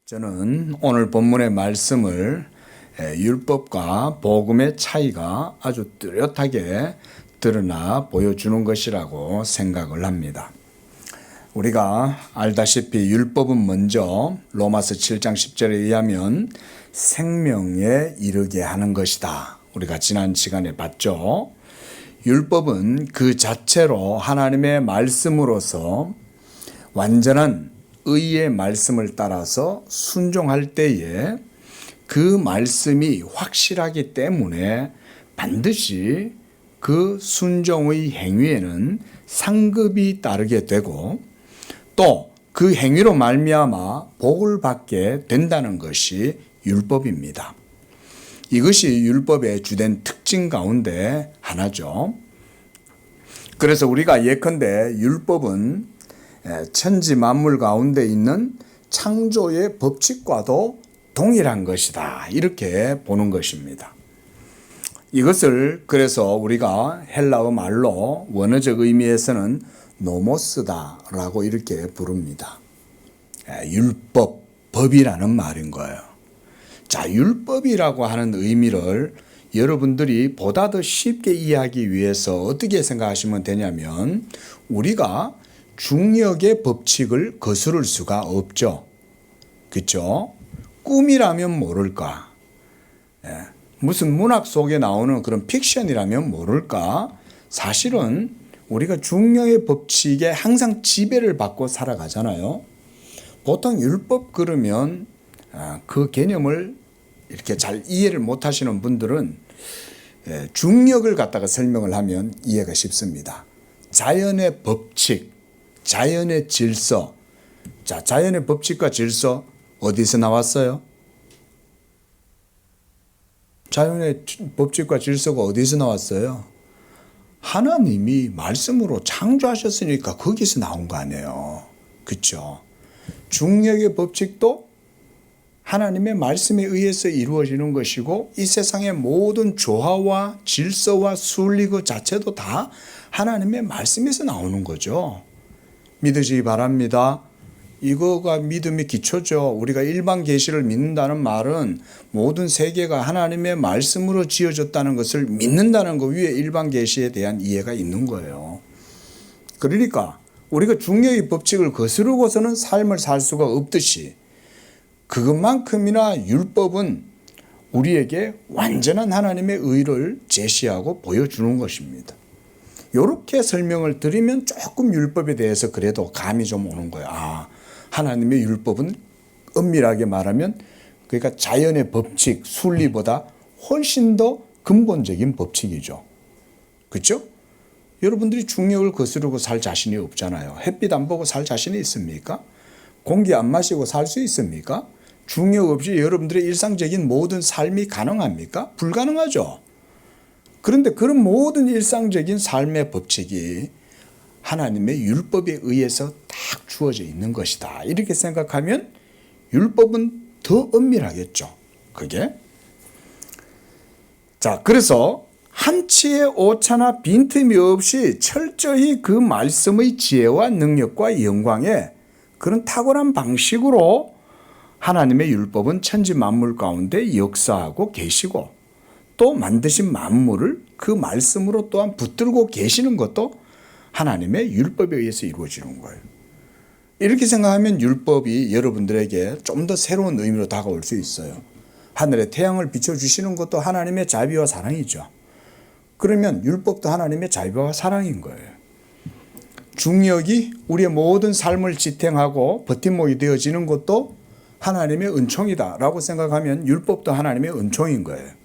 저는 오늘 본문의 말씀을 율법과 복음의 차이가 아주 뚜렷하게 드러나 보여주는 것이라고 생각을 합니다. 우리가 알다시피 율법은 먼저 로마서 7장 10절에 의하면 생명에 이르게 하는 것이다. 우리가 지난 시간에 봤죠. 율법은 그 자체로 하나님의 말씀으로서 완전한 의의 말씀을 따라서 순종할 때에 그 말씀이 확실하기 때문에 반드시 그 순종의 행위에는 상급이 따르게 되고 또 그 행위로 말미암아 복을 받게 된다는 것이 율법입니다. 이것이 율법의 주된 특징 가운데 하나죠. 그래서 우리가 예컨대 율법은 천지 만물 가운데 있는 창조의 법칙과도 동일한 것이다. 이렇게 보는 것입니다. 이것을 그래서 우리가 헬라어 말로 원어적 의미에서는 노모스다라고 이렇게 부릅니다. 율법, 법이라는 말인 거예요. 자, 율법이라고 하는 의미를 여러분들이 보다 더 쉽게 이해하기 위해서 어떻게 생각하시면 되냐면 우리가 중력의 법칙을 거스를 수가 없죠. 그렇죠? 꿈이라면 모를까? 무슨 문학 속에 나오는 그런 픽션이라면 모를까? 사실은 우리가 중력의 법칙에 항상 지배를 받고 살아가잖아요. 보통 율법 그러면 그 개념을 이렇게 잘 이해를 못 하시는 분들은 중력을 갖다가 설명을 하면 이해가 쉽습니다. 자연의 법칙, 자연의 질서. 자, 자연의 법칙과 질서 어디서 나왔어요? 자연의 법칙과 질서가 어디서 나왔어요? 하나님이 말씀으로 창조하셨으니까 거기서 나온 거 아니에요. 그렇죠? 중력의 법칙도 하나님의 말씀에 의해서 이루어지는 것이고 이 세상의 모든 조화와 질서와 순리 그 자체도 다 하나님의 말씀에서 나오는 거죠. 믿으시기 바랍니다. 이거가 믿음의 기초죠. 우리가 일반 계시를 믿는다는 말은 모든 세계가 하나님의 말씀으로 지어졌다는 것을 믿는다는 것 위에 일반 계시에 대한 이해가 있는 거예요. 그러니까 우리가 중력의 법칙을 거스르고서는 삶을 살 수가 없듯이 그것만큼이나 율법은 우리에게 완전한 하나님의 의를 제시하고 보여주는 것입니다. 이렇게 설명을 드리면 조금 율법에 대해서 그래도 감이 좀 오는 거예요. 아, 하나님의 율법은 엄밀하게 말하면 그러니까 자연의 법칙, 순리보다 훨씬 더 근본적인 법칙이죠. 그렇죠? 여러분들이 중력을 거스르고 살 자신이 없잖아요. 햇빛 안 보고 살 자신이 있습니까? 공기 안 마시고 살 수 있습니까? 중력 없이 여러분들의 일상적인 모든 삶이 가능합니까? 불가능하죠. 그런데 그런 모든 일상적인 삶의 법칙이 하나님의 율법에 의해서 딱 주어져 있는 것이다. 이렇게 생각하면 율법은 더 엄밀하겠죠. 그게. 자, 그래서 한치의 오차나 빈틈이 없이 철저히 그 말씀의 지혜와 능력과 영광에 그런 탁월한 방식으로 하나님의 율법은 천지 만물 가운데 역사하고 계시고 또 만드신 만물을 그 말씀으로 또한 붙들고 계시는 것도 하나님의 율법에 의해서 이루어지는 거예요. 이렇게 생각하면 율법이 여러분들에게 좀 더 새로운 의미로 다가올 수 있어요. 하늘에 태양을 비춰주시는 것도 하나님의 자비와 사랑이죠. 그러면 율법도 하나님의 자비와 사랑인 거예요. 중력이 우리의 모든 삶을 지탱하고 버팀목이 되어지는 것도 하나님의 은총이다라고 생각하면 율법도 하나님의 은총인 거예요.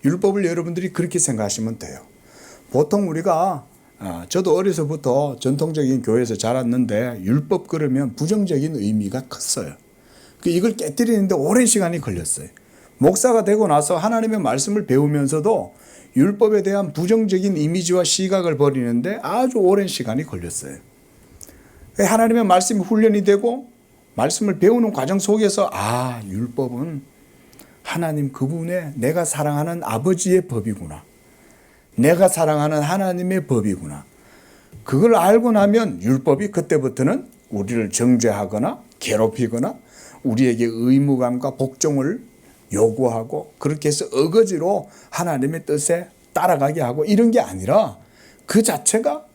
율법을 여러분들이 그렇게 생각하시면 돼요. 보통 우리가 저도 어려서부터 전통적인 교회에서 자랐는데 율법 그러면 부정적인 의미가 컸어요. 이걸 깨뜨리는데 오랜 시간이 걸렸어요. 목사가 되고 나서 하나님의 말씀을 배우면서도 율법에 대한 부정적인 이미지와 시각을 버리는데 아주 오랜 시간이 걸렸어요. 하나님의 말씀이 훈련이 되고 말씀을 배우는 과정 속에서 율법은 하나님 그분의 내가 사랑하는 아버지의 법이구나. 내가 사랑하는 하나님의 법이구나. 그걸 알고 나면 율법이 그때부터는 우리를 정죄하거나 괴롭히거나 우리에게 의무감과 복종을 요구하고 그렇게 해서 어거지로 하나님의 뜻에 따라가게 하고 이런 게 아니라 그 자체가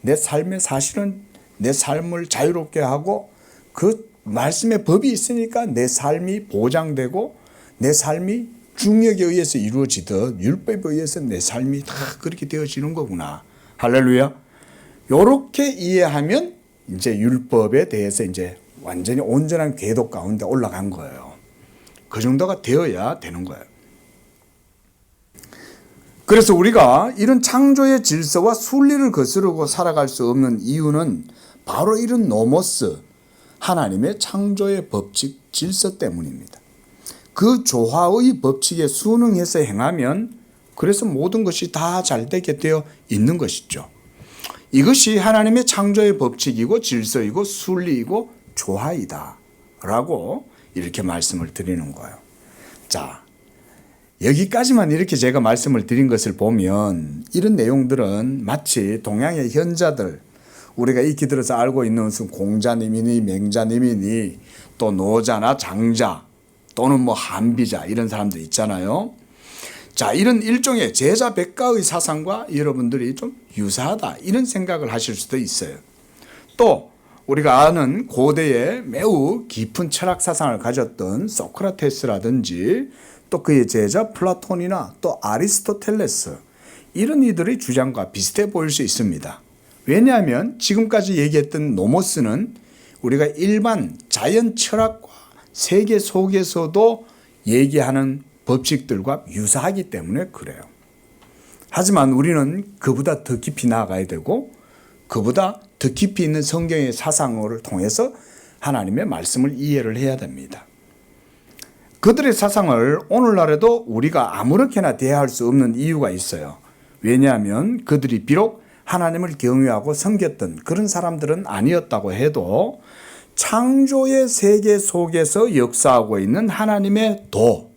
내 삶의 사실은 내 삶을 자유롭게 하고 그 말씀의 법이 있으니까 내 삶이 보장되고 내 삶이 중력에 의해서 이루어지듯 율법에 의해서 내 삶이 다 그렇게 되어지는 거구나. 할렐루야. 요렇게 이해하면 이제 율법에 대해서 이제 완전히 온전한 궤도 가운데 올라간 거예요. 그 정도가 되어야 되는 거예요. 그래서 우리가 이런 창조의 질서와 순리를 거스르고 살아갈 수 없는 이유는 바로 이런 노모스, 하나님의 창조의 법칙, 질서 때문입니다. 그 조화의 법칙에 순응해서 행하면 그래서 모든 것이 다 잘 되게 되어 있는 것이죠. 이것이 하나님의 창조의 법칙이고 질서이고 순리이고 조화이다 라고 이렇게 말씀을 드리는 거예요. 자, 여기까지만 이렇게 제가 말씀을 드린 것을 보면 이런 내용들은 마치 동양의 현자들, 우리가 익히 들어서 알고 있는 무슨 공자님이니 맹자님이니 또 노자나 장자 또는 뭐 한비자 이런 사람들 있잖아요. 자, 이런 일종의 제자 백가의 사상과 여러분들이 좀 유사하다 이런 생각을 하실 수도 있어요. 또 우리가 아는 고대에 매우 깊은 철학 사상을 가졌던 소크라테스라든지 또 그의 제자 플라톤이나 또 아리스토텔레스 이런 이들의 주장과 비슷해 보일 수 있습니다. 왜냐하면 지금까지 얘기했던 노모스는 우리가 일반 자연 철학과 세계 속에서도 얘기하는 법칙들과 유사하기 때문에 그래요. 하지만 우리는 그보다 더 깊이 나아가야 되고 그보다 더 깊이 있는 성경의 사상을 통해서 하나님의 말씀을 이해를 해야 됩니다. 그들의 사상을 오늘날에도 우리가 아무렇게나 대할 수 없는 이유가 있어요. 왜냐하면 그들이 비록 하나님을 경외하고 섬겼던 그런 사람들은 아니었다고 해도 창조의 세계 속에서 역사하고 있는 하나님의 도,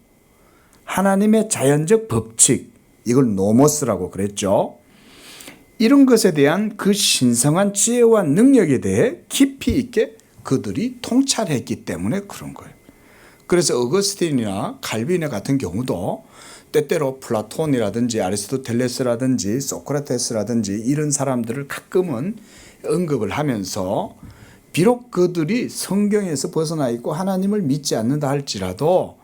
하나님의 자연적 법칙, 이걸 노모스라고 그랬죠. 이런 것에 대한 그 신성한 지혜와 능력에 대해 깊이 있게 그들이 통찰했기 때문에 그런 거예요. 그래서 어거스틴이나 칼빈의 같은 경우도 때때로 플라톤이라든지 아리스토텔레스라든지 소크라테스라든지 이런 사람들을 가끔은 언급을 하면서 비록 그들이 성경에서 벗어나 있고 하나님을 믿지 않는다 할지라도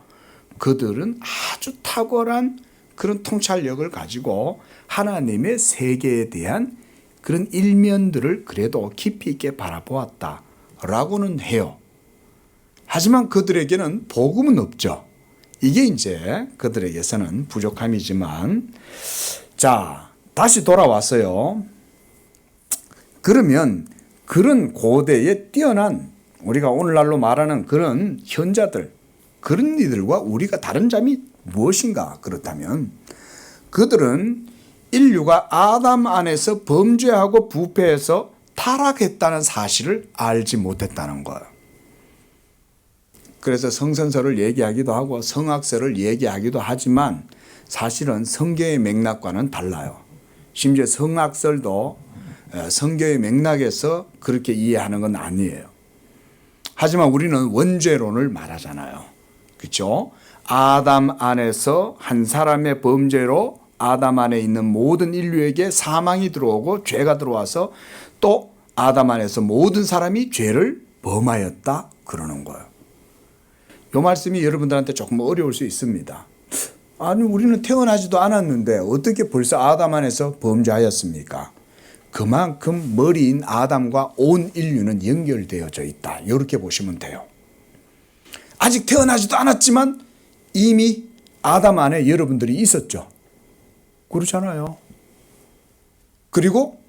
그들은 아주 탁월한 그런 통찰력을 가지고 하나님의 세계에 대한 그런 일면들을 그래도 깊이 있게 바라보았다라고는 해요. 하지만 그들에게는 복음은 없죠. 이게 이제 그들에게서는 부족함이지만, 자, 다시 돌아왔어요. 그러면 그런 고대에 뛰어난 우리가 오늘날로 말하는 그런 현자들, 그런 이들과 우리가 다른 점이 무엇인가? 그렇다면 그들은 인류가 아담 안에서 범죄하고 부패해서 타락했다는 사실을 알지 못했다는 거예요. 그래서 성선설을 얘기하기도 하고 성악설을 얘기하기도 하지만 사실은 성경의 맥락과는 달라요. 심지어 성악설도 성경의 맥락에서 그렇게 이해하는 건 아니에요. 하지만 우리는 원죄론을 말하잖아요. 그렇죠? 아담 안에서 한 사람의 범죄로 아담 안에 있는 모든 인류에게 사망이 들어오고 죄가 들어와서 또 아담 안에서 모든 사람이 죄를 범하였다 그러는 거예요. 이 말씀이 여러분들한테 조금 어려울 수 있습니다. 아니, 우리는 태어나지도 않았는데 어떻게 벌써 아담 안에서 범죄하였습니까? 그만큼 머리인 아담과 온 인류는 연결되어져 있다. 이렇게 보시면 돼요. 아직 태어나지도 않았지만 이미 아담 안에 여러분들이 있었죠. 그렇잖아요. 그리고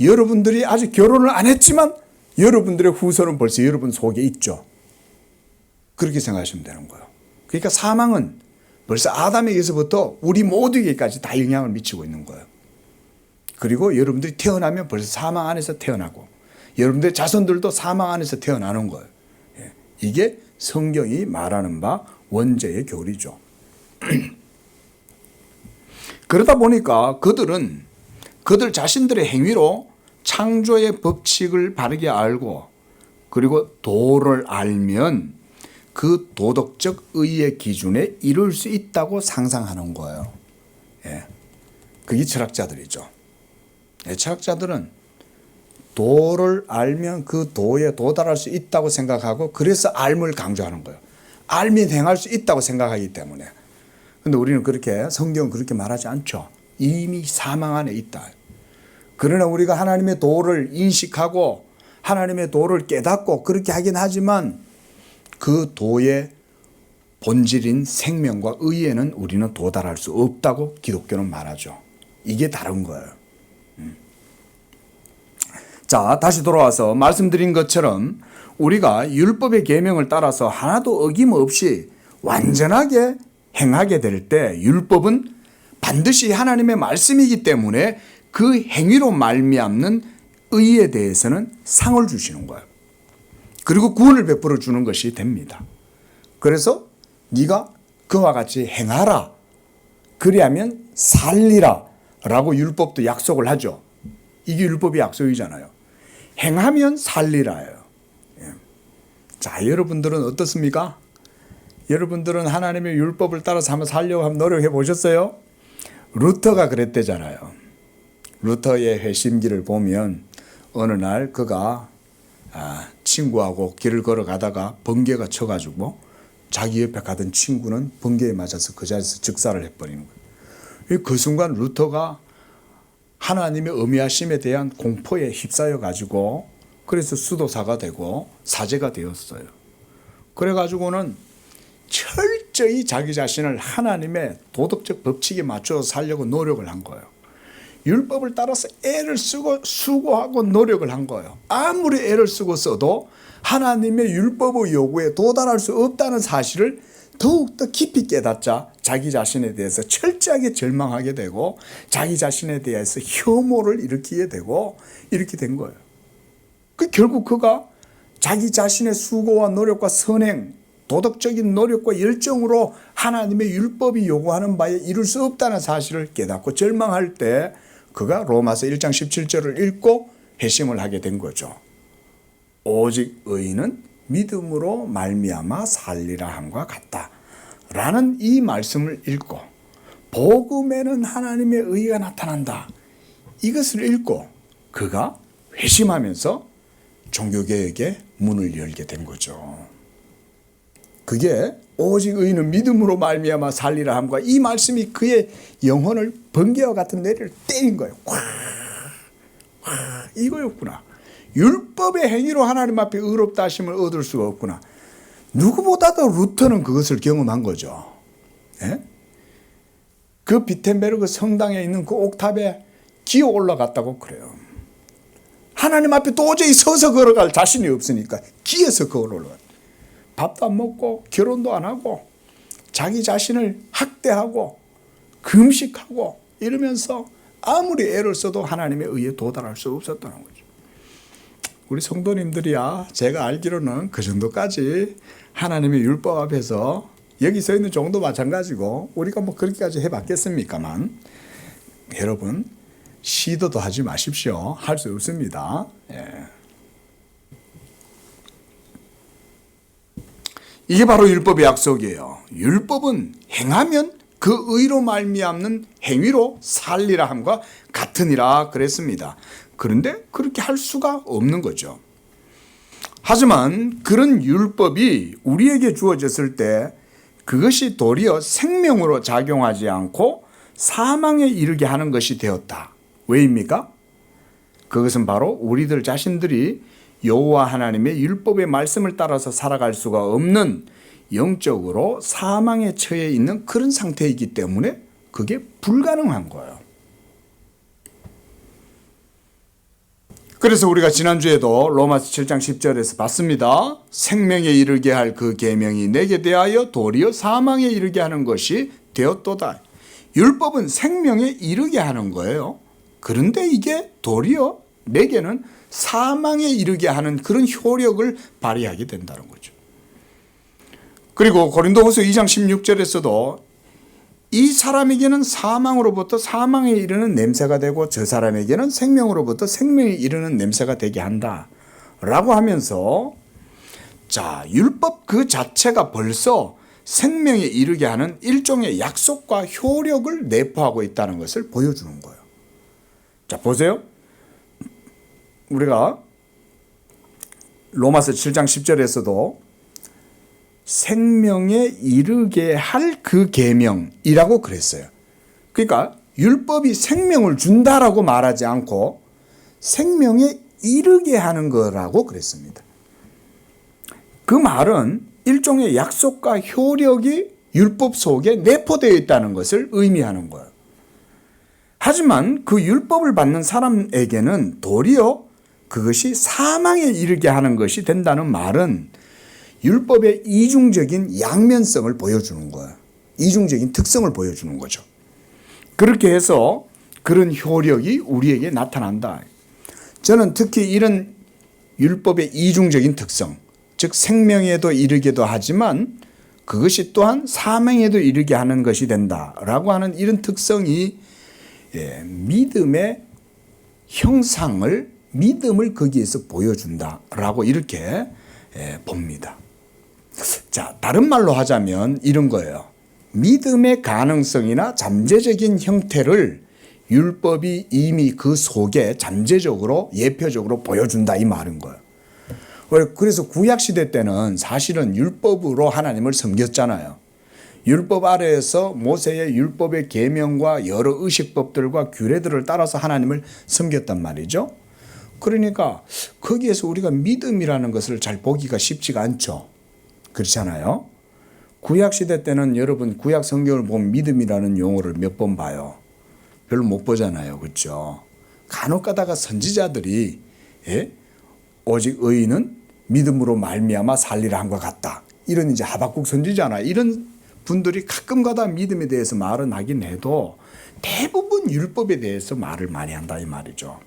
여러분들이 아직 결혼을 안 했지만 여러분들의 후손은 벌써 여러분 속에 있죠. 그렇게 생각하시면 되는 거예요. 그러니까 사망은 벌써 아담에게서부터 우리 모두에게까지 다 영향을 미치고 있는 거예요. 그리고 여러분들이 태어나면 벌써 사망 안에서 태어나고 여러분들의 자손들도 사망 안에서 태어나는 거예요. 이게 성경이 말하는 바 원죄의 교리죠. 그러다 보니까 그들은 그들 자신들의 행위로 창조의 법칙을 바르게 알고 그리고 도를 알면 그 도덕적 의의 기준에 이룰 수 있다고 상상하는 거예요. 예. 그게 철학자들이죠. 예, 철학자들은 도를 알면 그 도에 도달할 수 있다고 생각하고 그래서 알을 강조하는 거예요. 알면 행할 수 있다고 생각하기 때문에. 근데 우리는 그렇게 성경은 그렇게 말하지 않죠. 이미 사망 안에 있다. 그러나 우리가 하나님의 도를 인식하고 하나님의 도를 깨닫고 그렇게 하긴 하지만 그 도의 본질인 생명과 의에는 우리는 도달할 수 없다고 기독교는 말하죠. 이게 다른 거예요. 자, 다시 돌아와서 말씀드린 것처럼 우리가 율법의 계명을 따라서 하나도 어김없이 완전하게 행하게 될 때 율법은 반드시 하나님의 말씀이기 때문에 그 행위로 말미암는 의에 대해서는 상을 주시는 거예요. 그리고 구원을 베풀어 주는 것이 됩니다. 그래서 네가 그와 같이 행하라. 그리하면 살리라. 라고 율법도 약속을 하죠. 이게 율법의 약속이잖아요. 행하면 살리라예요. 자, 여러분들은 어떻습니까? 여러분들은 하나님의 율법을 따라서 한번 살려고 한번 노력해 보셨어요? 루터가 그랬대잖아요. 루터의 회심기를 보면 어느 날 그가 친구하고 길을 걸어가다가 번개가 쳐가지고 자기 옆에 가던 친구는 번개에 맞아서 그 자리에서 즉사를 해버리는 거예요. 그 순간 루터가 하나님의 어미하심에 대한 공포에 휩싸여 가지고 그래서 수도사가 되고 사제가 되었어요. 그래가지고는 철저히 자기 자신을 하나님의 도덕적 법칙에 맞춰서 살려고 노력을 한 거예요. 율법을 따라서 애를 쓰고 수고하고 노력을 한 거예요. 아무리 애를 쓰고 써도 하나님의 율법의 요구에 도달할 수 없다는 사실을 더욱더 깊이 깨닫자 자기 자신에 대해서 철저하게 절망하게 되고 자기 자신에 대해서 혐오를 일으키게 되고 이렇게 된 거예요. 결국 그가 자기 자신의 수고와 노력과 선행, 도덕적인 노력과 열정으로 하나님의 율법이 요구하는 바에 이룰 수 없다는 사실을 깨닫고 절망할 때 그가 로마서 1장 17절을 읽고 회심을 하게 된 거죠. 오직 의인은 믿음으로 말미암아 살리라 함과 같다 라는 이 말씀을 읽고 복음에는 하나님의 의가 나타난다 이것을 읽고 그가 회심하면서 종교개혁의 문을 열게 된 거죠. 그게 오직 의인은 믿음으로 말미암아 살리라 함과 이 말씀이 그의 영혼을 번개와 같은 내리를 때린 거예요. 이거였구나. 율법의 행위로 하나님 앞에 의롭다 하심을 얻을 수가 없구나. 누구보다도 루터는 그것을 경험한 거죠. 예? 그 비텐베르그 성당에 있는 그 옥탑에 기어 올라갔다고 그래요. 하나님 앞에 도저히 서서 걸어갈 자신이 없으니까 기어서 걸어 올라가. 밥도 안 먹고 결혼도 안 하고 자기 자신을 학대하고 금식하고 이러면서 아무리 애를 써도 하나님의 의에 도달할 수 없었다는 거죠. 우리 성도님들이야 제가 알기로는 그 정도까지 하나님의 율법 앞에서 여기 서 있는 정도 마찬가지고 우리가 뭐 그렇게까지 해봤겠습니까만 여러분 시도도 하지 마십시오. 할 수 없습니다. 예. 이게 바로 율법의 약속이에요. 율법은 행하면 그 의로 말미암는 행위로 살리라 함과 같으니라 그랬습니다. 그런데 그렇게 할 수가 없는 거죠. 하지만 그런 율법이 우리에게 주어졌을 때 그것이 도리어 생명으로 작용하지 않고 사망에 이르게 하는 것이 되었다. 왜입니까? 그것은 바로 우리들 자신들이 여호와 하나님의 율법의 말씀을 따라서 살아갈 수가 없는 영적으로 사망에 처해 있는 그런 상태이기 때문에 그게 불가능한 거예요. 그래서 우리가 지난주에도 로마서 7장 10절에서 봤습니다. 생명에 이르게 할 그 계명이 내게 대하여 도리어 사망에 이르게 하는 것이 되었도다. 율법은 생명에 이르게 하는 거예요. 그런데 이게 도리어 내게는 사망에 이르게 하는 그런 효력을 발휘하게 된다는 거죠. 그리고 고린도후서 2장 16절에서도 이 사람에게는 사망으로부터 사망에 이르는 냄새가 되고 저 사람에게는 생명으로부터 생명에 이르는 냄새가 되게 한다 라고 하면서 자, 율법 그 자체가 벌써 생명에 이르게 하는 일종의 약속과 효력을 내포하고 있다는 것을 보여주는 거예요. 자, 보세요. 우리가 로마서 7장 10절에서도 생명에 이르게 할 그 계명이라고 그랬어요. 그러니까 율법이 생명을 준다라고 말하지 않고 생명에 이르게 하는 거라고 그랬습니다. 그 말은 일종의 약속과 효력이 율법 속에 내포되어 있다는 것을 의미하는 거예요. 하지만 그 율법을 받는 사람에게는 도리어 그것이 사망에 이르게 하는 것이 된다는 말은 율법의 이중적인 양면성을 보여주는 거예요. 이중적인 특성을 보여주는 거죠. 그렇게 해서 그런 효력이 우리에게 나타난다. 저는 특히 이런 율법의 이중적인 특성, 즉 생명에도 이르게도 하지만 그것이 또한 사망에도 이르게 하는 것이 된다라고 하는 이런 특성이 믿음의 형상을, 믿음을 거기에서 보여준다라고 이렇게 봅니다. 자, 다른 말로 하자면 이런 거예요. 믿음의 가능성이나 잠재적인 형태를 율법이 이미 그 속에 잠재적으로 예표적으로 보여준다 이 말인 거예요. 그래서 구약시대 때는 사실은 율법으로 하나님을 섬겼잖아요. 율법 아래에서 모세의 율법의 계명과 여러 의식법들과 규례들을 따라서 하나님을 섬겼단 말이죠. 그러니까 거기에서 우리가 믿음이라는 것을 잘 보기가 쉽지가 않죠. 그렇잖아요. 구약시대 때는 여러분 구약 성경을 보면 믿음이라는 용어를 몇 번 봐요. 별로 못 보잖아요. 그렇죠. 간혹 가다가 선지자들이 오직 의인은 믿음으로 말미암아 살리라 한 것 같다. 이런 이제 하박국 선지자나 이런 분들이 가끔 가다 믿음에 대해서 말은 하긴 해도 대부분 율법에 대해서 말을 많이 한다 이 말이죠.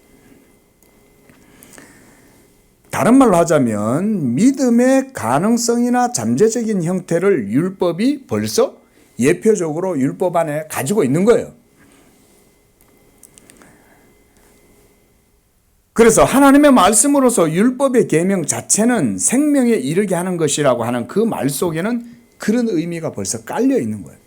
다른 말로 하자면 믿음의 가능성이나 잠재적인 형태를 율법이 벌써 예표적으로 율법 안에 가지고 있는 거예요. 그래서 하나님의 말씀으로서 율법의 계명 자체는 생명에 이르게 하는 것이라고 하는 그 말 속에는 그런 의미가 벌써 깔려 있는 거예요.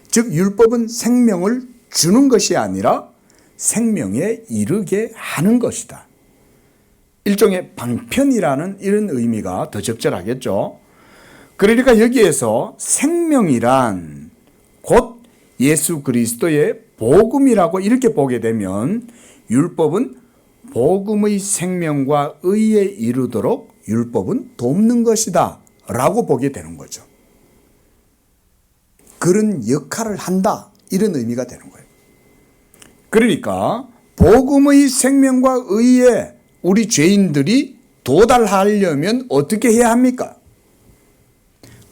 즉 율법은 생명을 주는 것이 아니라 생명에 이르게 하는 것이다. 일종의 방편이라는 이런 의미가 더 적절하겠죠. 그러니까 여기에서 생명이란 곧 예수 그리스도의 복음이라고 이렇게 보게 되면 율법은 복음의 생명과 의에 이르도록 율법은 돕는 것이다 라고 보게 되는 거죠. 그런 역할을 한다 이런 의미가 되는 거예요. 그러니까 복음의 생명과 의에 우리 죄인들이 도달하려면 어떻게 해야 합니까?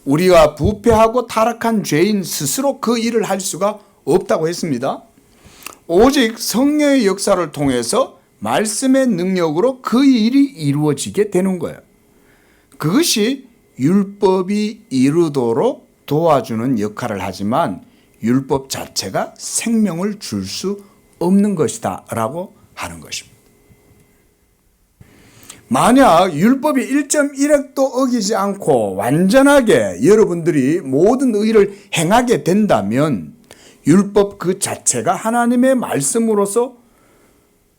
우리가 부패하고 타락한 죄인 스스로 그 일을 할 수가 없다고 했습니다. 오직 성령의 역사를 통해서 말씀의 능력으로 그 일이 이루어지게 되는 거예요. 그것이 율법이 이루도록 도와주는 역할을 하지만 율법 자체가 생명을 줄 수 없는 것이다 라고 하는 것입니다. 만약 율법이 1.1획도 어기지 않고 완전하게 여러분들이 모든 의를 행하게 된다면 율법 그 자체가 하나님의 말씀으로서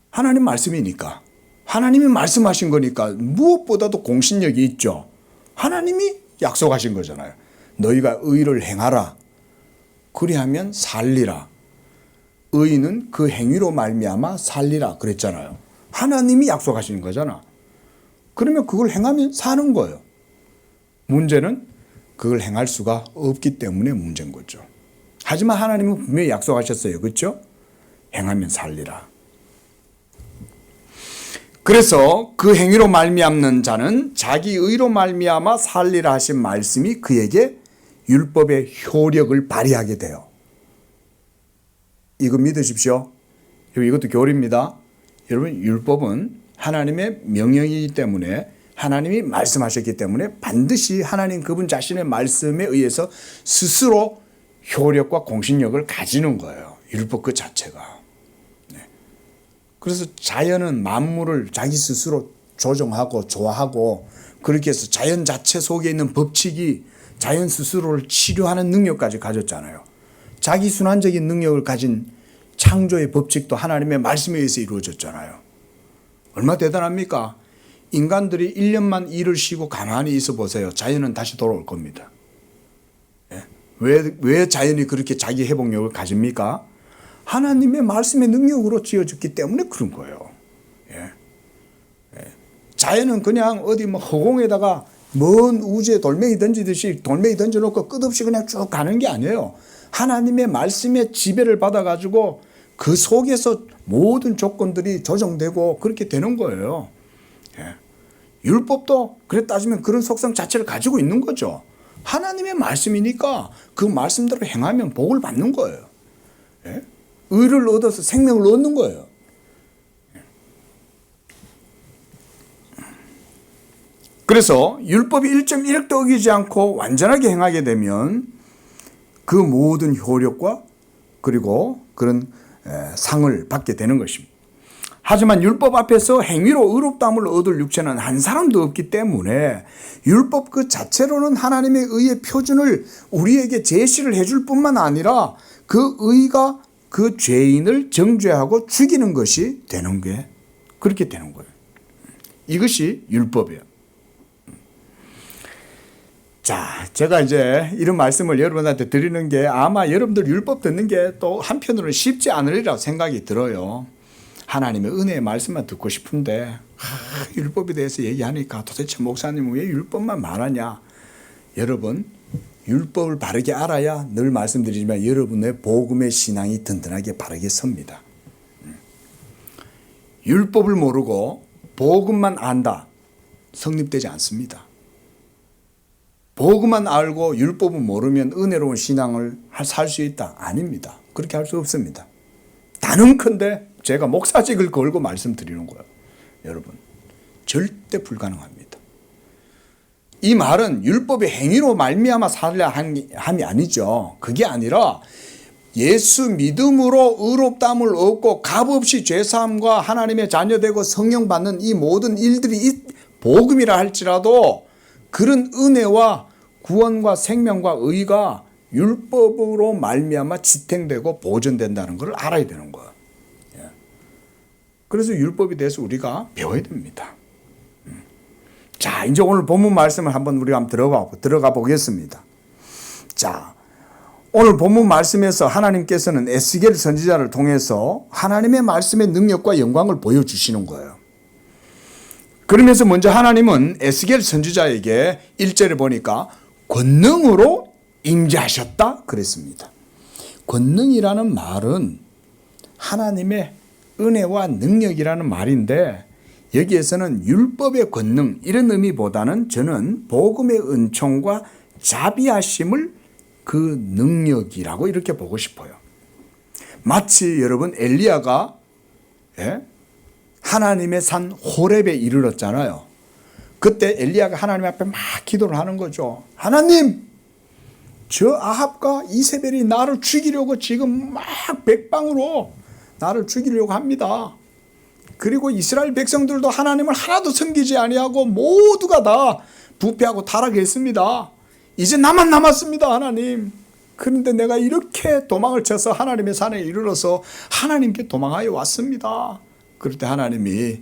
하나님 말씀이니까 하나님이 말씀하신 거니까 무엇보다도 공신력이 있죠. 하나님이 약속하신 거잖아요. 너희가 의를 행하라. 그리하면 살리라. 의인은 그 행위로 말미암아 살리라 그랬잖아요. 하나님이 약속하신 거잖아. 그러면 그걸 행하면 사는 거예요. 문제는 그걸 행할 수가 없기 때문에 문제인 거죠. 하지만 하나님은 분명히 약속하셨어요. 그렇죠? 행하면 살리라. 그래서 그 행위로 말미암는 자는 자기 의로 말미암아 살리라 하신 말씀이 그에게 율법의 효력을 발휘하게 돼요. 이거 믿으십시오. 이것도 교리입니다. 여러분 율법은 하나님의 명령이기 때문에 하나님이 말씀하셨기 때문에 반드시 하나님 그분 자신의 말씀에 의해서 스스로 효력과 공신력을 가지는 거예요. 율법 그 자체가. 그래서 자연은 만물을 자기 스스로 조정하고 조화하고 그렇게 해서 자연 자체 속에 있는 법칙이 자연 스스로를 치료하는 능력까지 가졌잖아요. 자기 순환적인 능력을 가진 창조의 법칙도 하나님의 말씀에 의해서 이루어졌잖아요. 얼마나 대단합니까? 인간들이 1년만 일을 쉬고 가만히 있어 보세요. 자연은 다시 돌아올 겁니다. 예? 왜 자연이 그렇게 자기 회복력을 가집니까? 하나님의 말씀의 능력으로 지어졌기 때문에 그런 거예요. 예? 예. 자연은 그냥 어디 뭐 허공에다가 먼 우주에 돌멩이 던지듯이 돌멩이 던져놓고 끝없이 그냥 쭉 가는 게 아니에요. 하나님의 말씀의 지배를 받아가지고 그 속에서 모든 조건들이 조정되고 그렇게 되는 거예요. 예. 율법도 그래 따지면 그런 속성 자체를 가지고 있는 거죠. 하나님의 말씀이니까 그 말씀대로 행하면 복을 받는 거예요. 예? 의를 얻어서 생명을 얻는 거예요. 그래서 율법이 1.1획도 어기지 않고 완전하게 행하게 되면 그 모든 효력과 그리고 그런 상을 받게 되는 것입니다. 하지만 율법 앞에서 행위로 의롭다함을 얻을 육체는 한 사람도 없기 때문에 율법 그 자체로는 하나님의 의의 표준을 우리에게 제시를 해줄 뿐만 아니라 그 의가 그 죄인을 정죄하고 죽이는 것이 되는 게 그렇게 되는 거예요. 이것이 율법이에요. 자, 제가 이제 이런 말씀을 여러분한테 드리는 게 아마 여러분들 율법 듣는 게 또 한편으로는 쉽지 않으리라고 생각이 들어요. 하나님의 은혜의 말씀만 듣고 싶은데 율법에 대해서 얘기하니까 도대체 목사님은 왜 율법만 말하냐. 여러분, 율법을 바르게 알아야 늘 말씀드리지만 여러분의 복음의 신앙이 든든하게 바르게 섭니다. 율법을 모르고 복음만 안다. 성립되지 않습니다. 복음만 알고 율법은 모르면 은혜로운 신앙을 살 수 있다. 아닙니다. 그렇게 할 수 없습니다. 단언컨대 제가 목사직을 걸고 말씀드리는 거예요. 여러분, 절대 불가능합니다. 이 말은 율법의 행위로 말미암아 살려 함이 아니죠. 그게 아니라 예수 믿음으로 의롭다함을 얻고 값없이 죄사함과 하나님의 자녀되고 성령 받는 이 모든 일들이 복음이라 할지라도 그런 은혜와 구원과 생명과 의가 율법으로 말미암아 지탱되고 보존된다는 걸 알아야 되는 거예요. 그래서 율법에 대해서 우리가 배워야 됩니다. 자, 이제 오늘 본문 말씀을 한번 우리가 들어가 보겠습니다. 자, 오늘 본문 말씀에서 하나님께서는 에스겔 선지자를 통해서 하나님의 말씀의 능력과 영광을 보여주시는 거예요. 그러면서 먼저 하나님은 에스겔 선지자에게 1절에 보니까 권능으로 임재하셨다 그랬습니다. 권능이라는 말은 하나님의 은혜와 능력이라는 말인데 여기에서는 율법의 권능 이런 의미보다는 저는 복음의 은총과 자비하심을 그 능력이라고 이렇게 보고 싶어요. 마치 여러분 엘리야가 하나님의 산 호렙에 이르렀잖아요. 그때 엘리야가 하나님 앞에 막 기도를 하는 거죠. 하나님, 저 아합과 이세벨이 나를 죽이려고 지금 막 백방으로 나를 죽이려고 합니다. 그리고 이스라엘 백성들도 하나님을 하나도 섬기지 아니하고 모두가 다 부패하고 타락했습니다. 이제 나만 남았습니다, 하나님. 그런데 내가 이렇게 도망을 쳐서 하나님의 산에 이르러서 하나님께 도망하여 왔습니다. 그럴 때 하나님이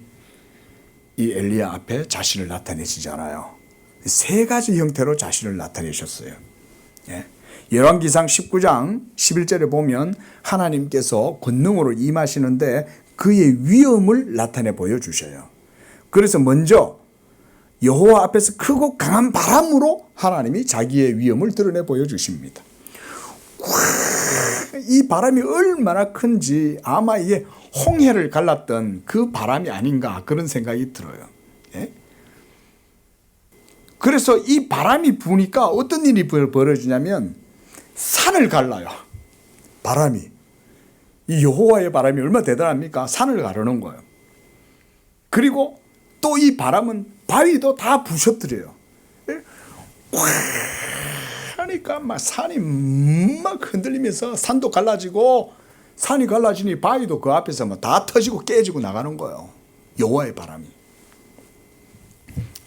이 엘리야 앞에 자신을 나타내시잖아요. 세 가지 형태로 자신을 나타내셨어요. 열왕기상 19장 11절에 보면 하나님께서 권능으로 임하시는데 그의 위엄을 나타내 보여주셔요. 그래서 먼저 여호와 앞에서 크고 강한 바람으로 하나님이 자기의 위엄을 드러내 보여주십니다. 이 바람이 얼마나 큰지 아마 이게 홍해를 갈랐던 그 바람이 아닌가 그런 생각이 들어요. 그래서 이 바람이 부니까 어떤 일이 벌어지냐면 산을 갈라요. 바람이. 이 여호와의 바람이 얼마나 대단합니까? 산을 가르는 거예요. 그리고 또 이 바람은 바위도 다 부셔뜨려요. 하니까 막 산이 막 흔들리면서 산도 갈라지고 산이 갈라지니 바위도 그 앞에서 막 다 터지고 깨지고 나가는 거예요. 여호와의 바람이.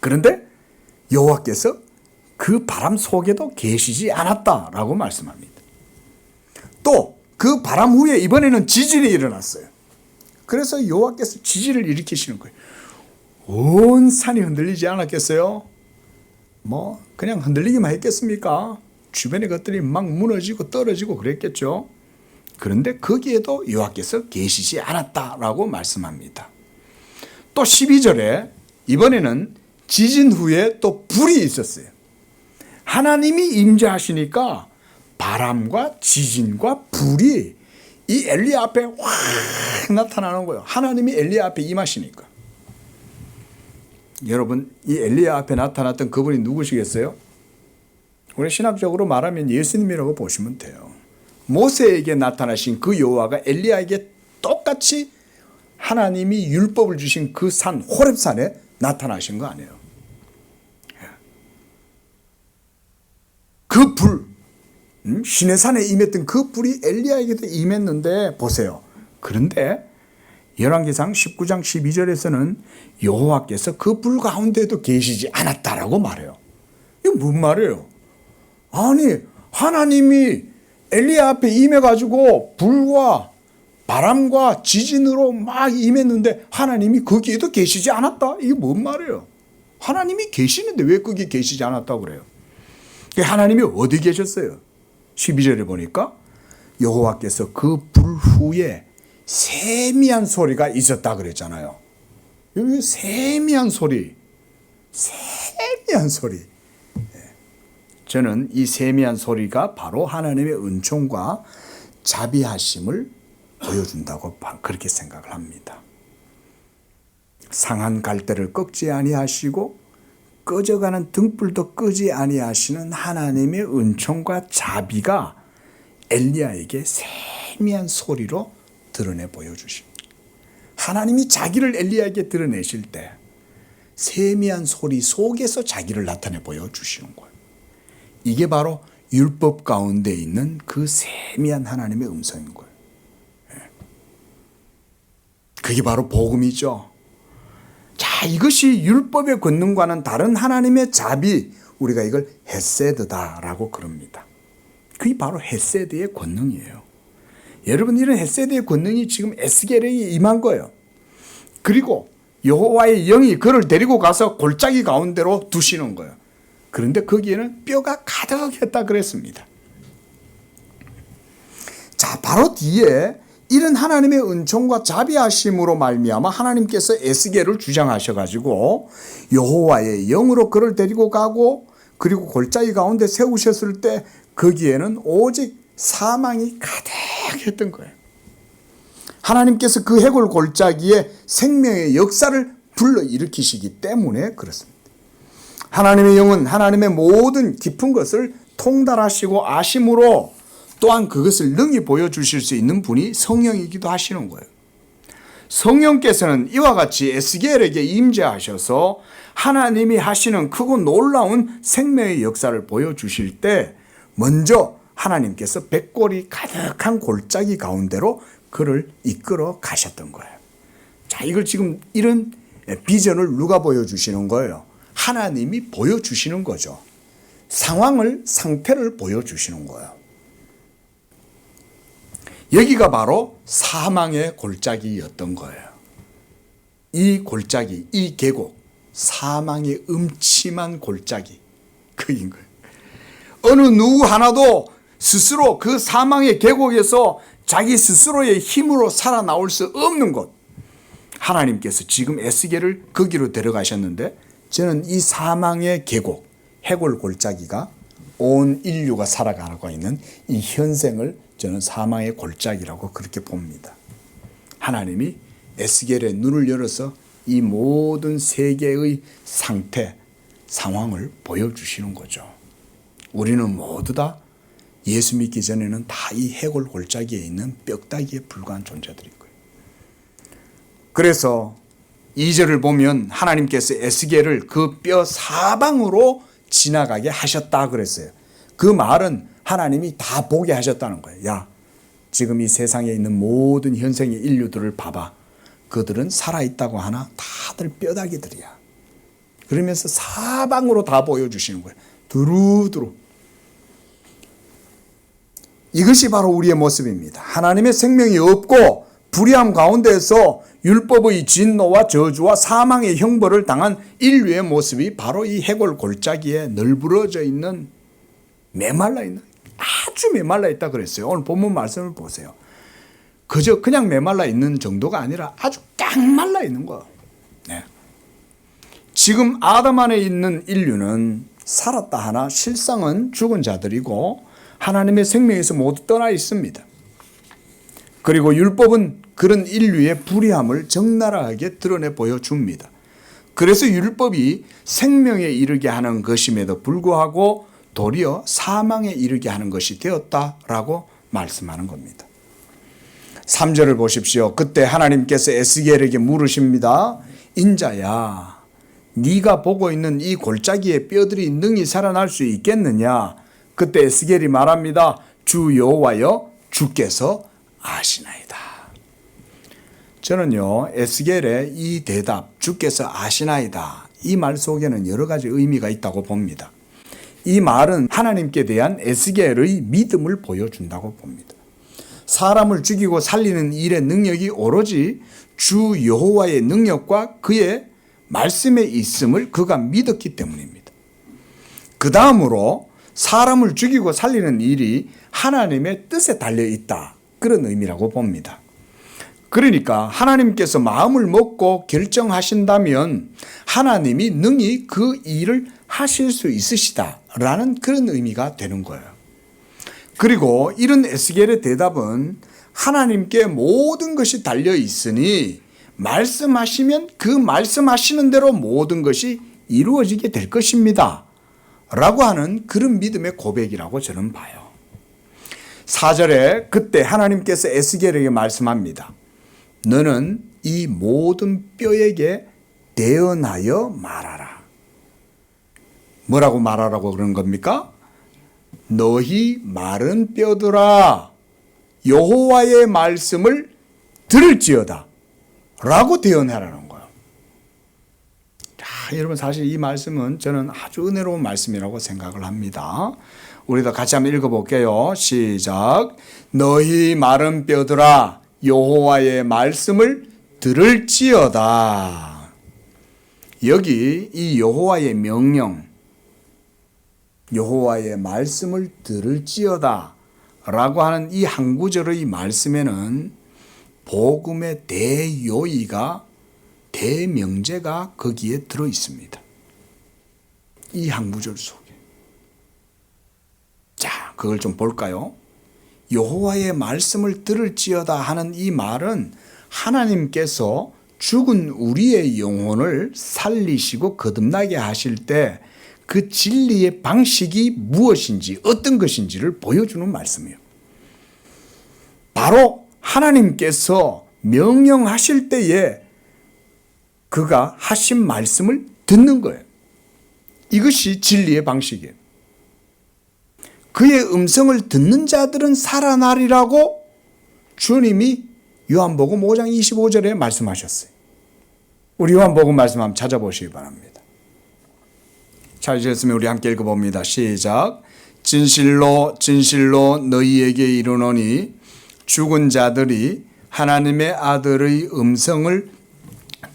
그런데 여호와께서 그 바람 속에도 계시지 않았다라고 말씀합니다. 또 그 바람 후에 이번에는 지진이 일어났어요. 그래서 여호와께서 지진을 일으키시는 거예요. 온 산이 흔들리지 않았겠어요? 뭐 그냥 흔들리기만 했겠습니까? 주변의 것들이 막 무너지고 떨어지고 그랬겠죠. 그런데 거기에도 여호와께서 계시지 않았다라고 말씀합니다. 또 12절에 이번에는 지진 후에 또 불이 있었어요. 하나님이 임재하시니까 바람과 지진과 불이 이 엘리야 앞에 확 나타나는 거예요. 하나님이 엘리야 앞에 임하시니까. 여러분, 이 엘리야 앞에 나타났던 그분이 누구시겠어요? 우리 신학적으로 말하면 예수님이라고 보시면 돼요. 모세에게 나타나신 그 여호와가 엘리야에게 똑같이 하나님이 율법을 주신 그 산 호렙산에 나타나신 거 아니에요. 그 불, 시내산에 임했던 그 불이 엘리야에게도 임했는데 보세요. 그런데 열왕기상 19장 12절에서는 여호와께서 그 불 가운데도 계시지 않았다라고 말해요. 이게 무슨 말이에요? 아니, 하나님이 엘리야 앞에 임해가지고 불과 바람과 지진으로 막 임했는데 하나님이 거기에도 계시지 않았다? 이게 뭔 말이에요? 하나님이 계시는데 왜 거기 계시지 않았다고 그래요? 하나님이 어디 계셨어요? 12절에 보니까 여호와께서 그 불 후에 세미한 소리가 있었다 그랬잖아요. 여기 세미한 소리. 저는 이 세미한 소리가 바로 하나님의 은총과 자비하심을 보여준다고 그렇게 생각을 합니다. 상한 갈대를 꺾지 아니하시고 꺼져가는 등불도 끄지 아니하시는 하나님의 은총과 자비가 엘리야에게 세미한 소리로 드러내 보여주십니다. 하나님이 자기를 엘리야에게 드러내실 때 세미한 소리 속에서 자기를 나타내 보여주시는 거예요. 이게 바로 율법 가운데 있는 그 세미한 하나님의 음성인 거예요. 그게 바로 복음이죠. 자, 이것이 율법의 권능과는 다른 하나님의 자비, 우리가 이걸 헤세드다라고 그럽니다. 그게 바로 헤세드의 권능이에요. 여러분, 이런 헤세드의 권능이 지금 에스겔에게 임한 거예요. 그리고 여호와의 영이 그를 데리고 가서 골짜기 가운데로 두시는 거예요. 그런데 거기에는 뼈가 가득했다 그랬습니다. 자, 바로 뒤에 이런 하나님의 은총과 자비하심으로 말미암아 하나님께서 에스겔을 주장하셔가지고 여호와의 영으로 그를 데리고 가고 그리고 골짜기 가운데 세우셨을 때 거기에는 오직 사망이 가득했던 거예요. 하나님께서 그 해골 골짜기에 생명의 역사를 불러일으키시기 때문에 그렇습니다. 하나님의 영은 하나님의 모든 깊은 것을 통달하시고 아심으로 또한 그것을 능히 보여주실 수 있는 분이 성령이기도 하시는 거예요. 성령께서는 이와 같이 에스겔에게 임재하셔서 하나님이 하시는 크고 놀라운 생명의 역사를 보여주실 때 먼저 하나님께서 백골이 가득한 골짜기 가운데로 그를 이끌어 가셨던 거예요. 자, 이걸 지금 이런 비전을 누가 보여주시는 거예요? 하나님이 보여주시는 거죠. 상태를 보여주시는 거예요. 여기가 바로 사망의 골짜기였던 거예요. 이 골짜기, 이 계곡, 사망의 음침한 골짜기, 그인 거예요. 어느 누구 하나도 스스로 그 사망의 계곡에서 자기 스스로의 힘으로 살아나올 수 없는 곳. 하나님께서 지금 에스겔을 거기로 데려가셨는데 저는 이 사망의 계곡, 해골 골짜기가 온 인류가 살아가고 있는 이 현생을 저는 사망의 골짜기라고 그렇게 봅니다. 하나님이 에스겔의 눈을 열어서 이 모든 세계의 상태, 상황을 보여주시는 거죠. 우리는 모두 다 예수 믿기 전에는 다 이 해골 골짜기에 있는 뼈다귀에 불과한 존재들인 거예요. 그래서 2절을 보면 하나님께서 에스겔을 그 뼈 사방으로 지나가게 하셨다 그랬어요. 그 말은 하나님이 다 보게 하셨다는 거예요. 야, 지금 이 세상에 있는 모든 현생의 인류들을 봐봐. 그들은 살아있다고 하나 다들 뼈다귀들이야. 그러면서 사방으로 다 보여주시는 거예요. 두루두루. 이것이 바로 우리의 모습입니다. 하나님의 생명이 없고 불의함 가운데서 율법의 진노와 저주와 사망의 형벌을 당한 인류의 모습이 바로 이 해골 골짜기에 널브러져 있는, 메말라 있는, 아주 메말라 있다 그랬어요. 오늘 본문 말씀을 보세요. 그냥 메말라 있는 정도가 아니라 아주 깡말라 있는 거예요. 네. 지금 아담 안에 있는 인류는 살았다 하나 실상은 죽은 자들이고 하나님의 생명에서 모두 떠나 있습니다. 그리고 율법은 그런 인류의 불의함을 적나라하게 드러내 보여줍니다. 그래서 율법이 생명에 이르게 하는 것임에도 불구하고 도리어 사망에 이르게 하는 것이 되었다라고 말씀하는 겁니다. 3절을 보십시오. 그때 하나님께서 에스겔에게 물으십니다. 인자야, 네가 보고 있는 이 골짜기의 뼈들이 능히 살아날 수 있겠느냐? 그때 에스겔이 말합니다. 주 여호와여, 주께서 아시나이다. 저는요, 에스겔의 이 대답, 주께서 아시나이다, 이 말 속에는 여러 가지 의미가 있다고 봅니다. 이 말은 하나님께 대한 에스겔의 믿음을 보여준다고 봅니다. 사람을 죽이고 살리는 일의 능력이 오로지 주 여호와의 능력과 그의 말씀에 있음을 그가 믿었기 때문입니다. 그 다음으로 사람을 죽이고 살리는 일이 하나님의 뜻에 달려있다, 그런 의미라고 봅니다. 그러니까 하나님께서 마음을 먹고 결정하신다면 하나님이 능히 그 일을 하실 수 있으시다라는 그런 의미가 되는 거예요. 그리고 이런 에스겔의 대답은 하나님께 모든 것이 달려 있으니 말씀하시면 그 말씀하시는 대로 모든 것이 이루어지게 될 것입니다 라고 하는 그런 믿음의 고백이라고 저는 봐요. 4절에 그때 하나님께서 에스겔에게 말씀합니다. 너는 이 모든 뼈에게 대언하여 말하라. 뭐라고 말하라고 그러는 겁니까? 너희 마른 뼈들아, 여호와의 말씀을 들을지어다 라고 대언하라는 거예요. 자, 여러분, 사실 이 말씀은 저는 아주 은혜로운 말씀이라고 생각을 합니다. 우리도 같이 한번 읽어볼게요. 시작. 너희 마른 뼈들아, 여호와의 말씀을 들을지어다. 여기 이 여호와의 명령, 여호와의 말씀을 들을지어다 라고 하는 이 한 구절의 말씀에는 복음의 대요의가, 대명제가 거기에 들어 있습니다. 이 한 구절 속에. 자, 그걸 좀 볼까요? 여호와의 말씀을 들을지어다 하는 이 말은 하나님께서 죽은 우리의 영혼을 살리시고 거듭나게 하실 때 그 진리의 방식이 무엇인지, 어떤 것인지를 보여주는 말씀이에요. 바로 하나님께서 명령하실 때에 그가 하신 말씀을 듣는 거예요. 이것이 진리의 방식이에요. 그의 음성을 듣는 자들은 살아나리라고 주님이 요한복음 5장 25절에 말씀하셨어요. 우리 요한복음 말씀 한번 찾아보시기 바랍니다. 찾으셨으면 우리 함께 읽어봅니다. 시작. 진실로 진실로 너희에게 이르노니 죽은 자들이 하나님의 아들의 음성을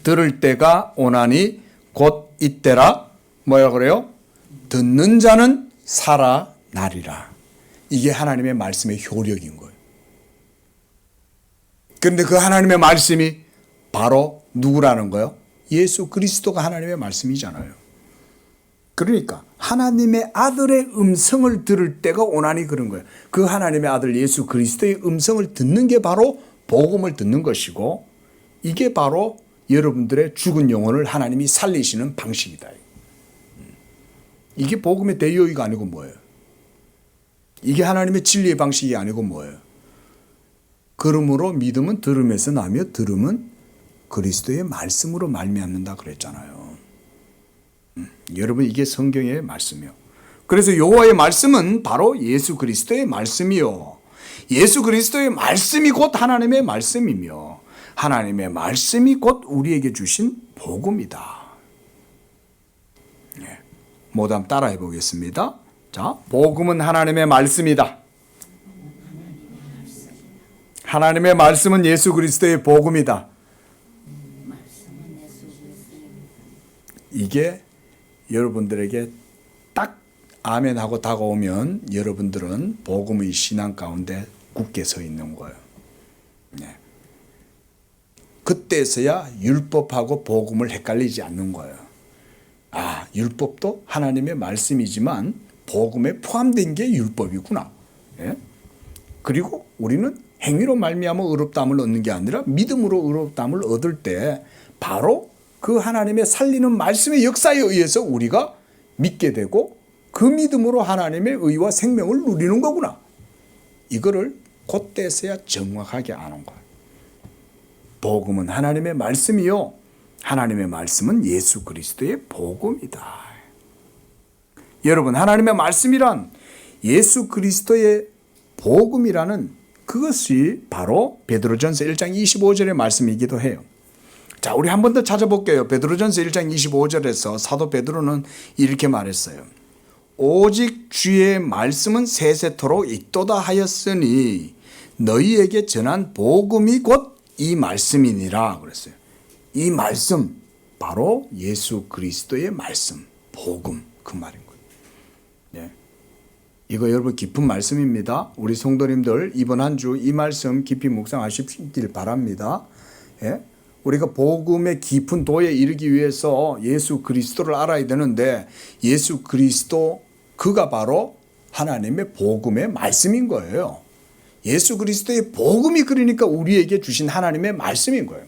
들을 때가 오나니 곧 이때라. 뭐라 그래요? 듣는 자는 살아나리라. 이게 하나님의 말씀의 효력인 거예요. 그런데 그 하나님의 말씀이 바로 누구라는 거예요? 예수 그리스도가 하나님의 말씀이잖아요. 그러니까 하나님의 아들의 음성을 들을 때가 오나니 그런 거예요. 그 하나님의 아들 예수 그리스도의 음성을 듣는 게 바로 복음을 듣는 것이고, 이게 바로 여러분들의 죽은 영혼을 하나님이 살리시는 방식이다. 이게 복음의 대요의가 아니고 뭐예요? 이게 하나님의 진리의 방식이 아니고 뭐예요? 그러므로 믿음은 들음에서 나며 들음은 그리스도의 말씀으로 말미암는다 그랬잖아요. 여러분, 이게 성경의 말씀이요. 그래서 여호와의 말씀은 바로 예수 그리스도의 말씀이요. 예수 그리스도의 말씀이 곧 하나님의 말씀이며 하나님의 말씀이 곧 우리에게 주신 복음이다. 모두 한번 따라해 보겠습니다. 자, 복음은 하나님의 말씀이다. 하나님의 말씀은 예수 그리스도의 복음이다. 이게 여러분들에게 딱 아멘하고 다가오면 여러분들은 복음의 신앙 가운데 굳게 서 있는 거예요. 네. 그때서야 율법하고 복음을 헷갈리지 않는 거예요. 아, 율법도 하나님의 말씀이지만 복음에 포함된 게 율법이구나. 예? 그리고 우리는 행위로 말미암아 의롭다함을 얻는 게 아니라 믿음으로 의롭다함을 얻을 때 바로 그 하나님의 살리는 말씀의 역사에 의해서 우리가 믿게 되고 그 믿음으로 하나님의 의와 생명을 누리는 거구나. 이거를 그때서야 정확하게 아는 거예요. 복음은 하나님의 말씀이요. 하나님의 말씀은 예수 그리스도의 복음이다. 여러분, 하나님의 말씀이란 예수 그리스도의 복음이라는 그것이 바로 베드로전서 1장 25절의 말씀이기도 해요. 자, 우리 한 번 더 찾아볼게요. 베드로전서 1장 25절에서 사도 베드로는 이렇게 말했어요. 오직 주의 말씀은 세세토록 있도다 하였으니 너희에게 전한 복음이 곧 이 말씀이니라 그랬어요. 이 말씀, 바로 예수 그리스도의 말씀, 복음, 그 말인 거예요. 네. 이거 여러분 깊은 말씀입니다. 우리 성도님들 이번 한 주 이 말씀 깊이 묵상하시길 바랍니다. 예? 우리가 복음의 깊은 도에 이르기 위해서 예수 그리스도를 알아야 되는데 예수 그리스도 그가 바로 하나님의 복음의 말씀인 거예요. 예수 그리스도의 복음이 그러니까 우리에게 주신 하나님의 말씀인 거예요.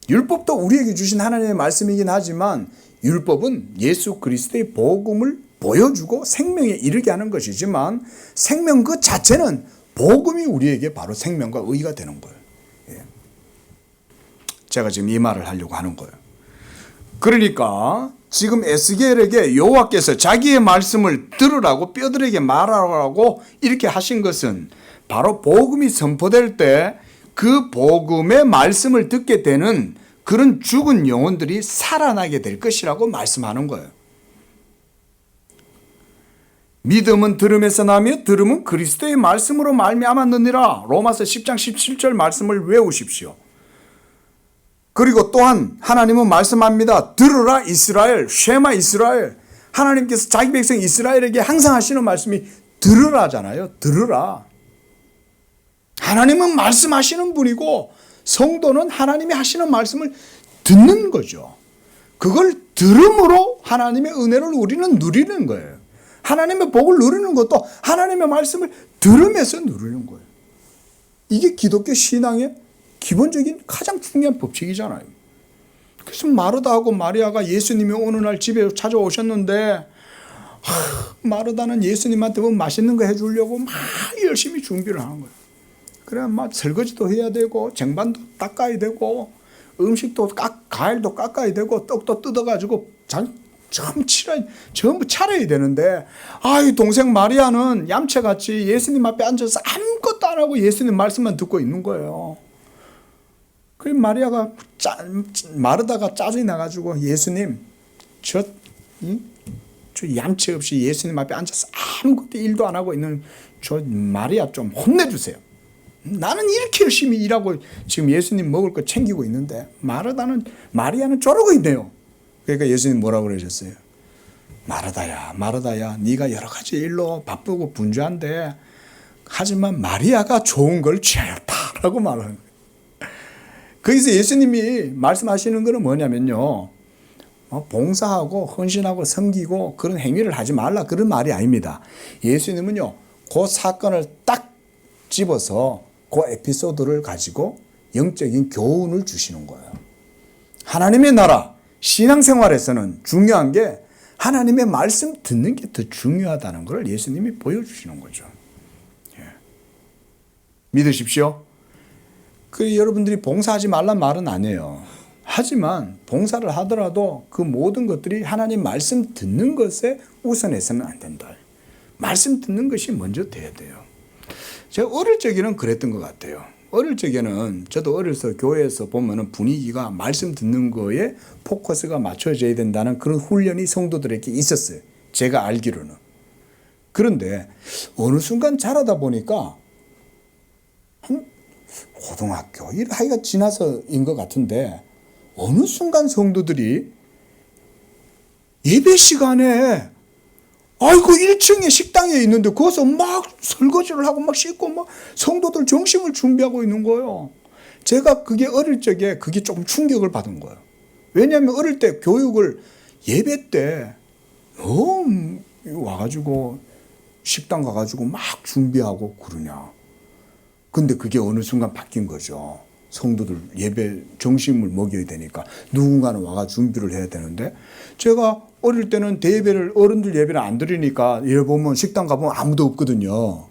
율법도 우리에게 주신 하나님의 말씀이긴 하지만 율법은 예수 그리스도의 복음을 보여주고 생명에 이르게 하는 것이지만 생명 그 자체는 복음이 우리에게 바로 생명과 의가 되는 거예요. 제가 지금 이 말을 하려고 하는 거예요. 그러니까 지금 에스겔에게 여호와께서 자기의 말씀을 들으라고 뼈들에게 말하라고 이렇게 하신 것은 바로 복음이 선포될 때 그 복음의 말씀을 듣게 되는 그런 죽은 영혼들이 살아나게 될 것이라고 말씀하는 거예요. 믿음은 들음에서 나며 들음은 그리스도의 말씀으로 말미암았느니라. 로마서 10장 17절 말씀을 외우십시오. 그리고 또한 하나님은 말씀합니다. 들으라 이스라엘, 쉐마 이스라엘. 하나님께서 자기 백성 이스라엘에게 항상 하시는 말씀이 들으라잖아요. 들으라. 하나님은 말씀하시는 분이고 성도는 하나님이 하시는 말씀을 듣는 거죠. 그걸 들음으로 하나님의 은혜를 우리는 누리는 거예요. 하나님의 복을 누리는 것도 하나님의 말씀을 들으면서 누리는 거예요. 이게 기독교 신앙의 기본적인 가장 중요한 법칙이잖아요. 그래서 마르다하고 마리아가 예수님이 어느 날 집에 찾아오셨는데 마르다는 예수님한테 뭐 맛있는 거 해주려고 막 열심히 준비를 하는 거예요. 그래 막 설거지도 해야 되고 쟁반도 닦아야 되고 음식도 과일도 깎아야 되고 떡도 뜯어가지고 전부 차려야 되는데 이 동생 마리아는 얌체같이 예수님 앞에 앉아서 아무것도 안 하고 예수님 말씀만 듣고 있는 거예요. 그래 마리아가 마르다가 짜증이 나가지고 예수님 저 얌체 없이 예수님 앞에 앉아서 아무것도 일도 안 하고 있는 저 마리아 좀 혼내주세요. 나는 이렇게 열심히 일하고 지금 예수님 먹을 거 챙기고 있는데 마리아는 저러고 있네요. 그러니까 예수님 뭐라고 그러셨어요? 마르다야 네가 여러 가지 일로 바쁘고 분주한데 하지만 마리아가 좋은 걸 취하였다라고 말하는 거예요. 거기서 예수님이 말씀하시는 것은 뭐냐면요, 봉사하고 헌신하고 섬기고 그런 행위를 하지 말라 그런 말이 아닙니다. 예수님은요 그 사건을 딱 집어서 그 에피소드를 가지고 영적인 교훈을 주시는 거예요. 하나님의 나라 신앙생활에서는 중요한 게 하나님의 말씀 듣는 게 더 중요하다는 걸 예수님이 보여주시는 거죠. 예. 믿으십시오. 여러분들이 봉사하지 말란 말은 아니에요. 하지만 봉사를 하더라도 그 모든 것들이 하나님 말씀 듣는 것에 우선해서는 안 된다. 말씀 듣는 것이 먼저 돼야 돼요. 제가 어릴 적에는 그랬던 것 같아요. 어릴 적에는 저도 어려서 교회에서 보면은 분위기가 말씀 듣는 거에 포커스가 맞춰져야 된다는 그런 훈련이 성도들에게 있었어요. 제가 알기로는. 그런데 어느 순간 자라다 보니까 한 고등학교 이 나이가 지나서인 것 같은데 어느 순간 성도들이 예배 시간에 아이고 1층에 식당에 있는데 거기서 막 설거지를 하고 막 씻고 막 성도들 점심을 준비하고 있는 거예요. 제가 그게 어릴 적에 그게 조금 충격을 받은 거예요. 왜냐하면 어릴 때 교육을 예배 때 너무 와가지고 식당 가가지고 막 준비하고 그러냐. 근데 그게 어느 순간 바뀐 거죠. 성도들 예배 점심을 먹여야 되니까 누군가는 와가 준비를 해야 되는데 제가 어릴 때는 대예배를 어른들 예배를 안 드리니까 예배 보면 식당 가보면 아무도 없거든요.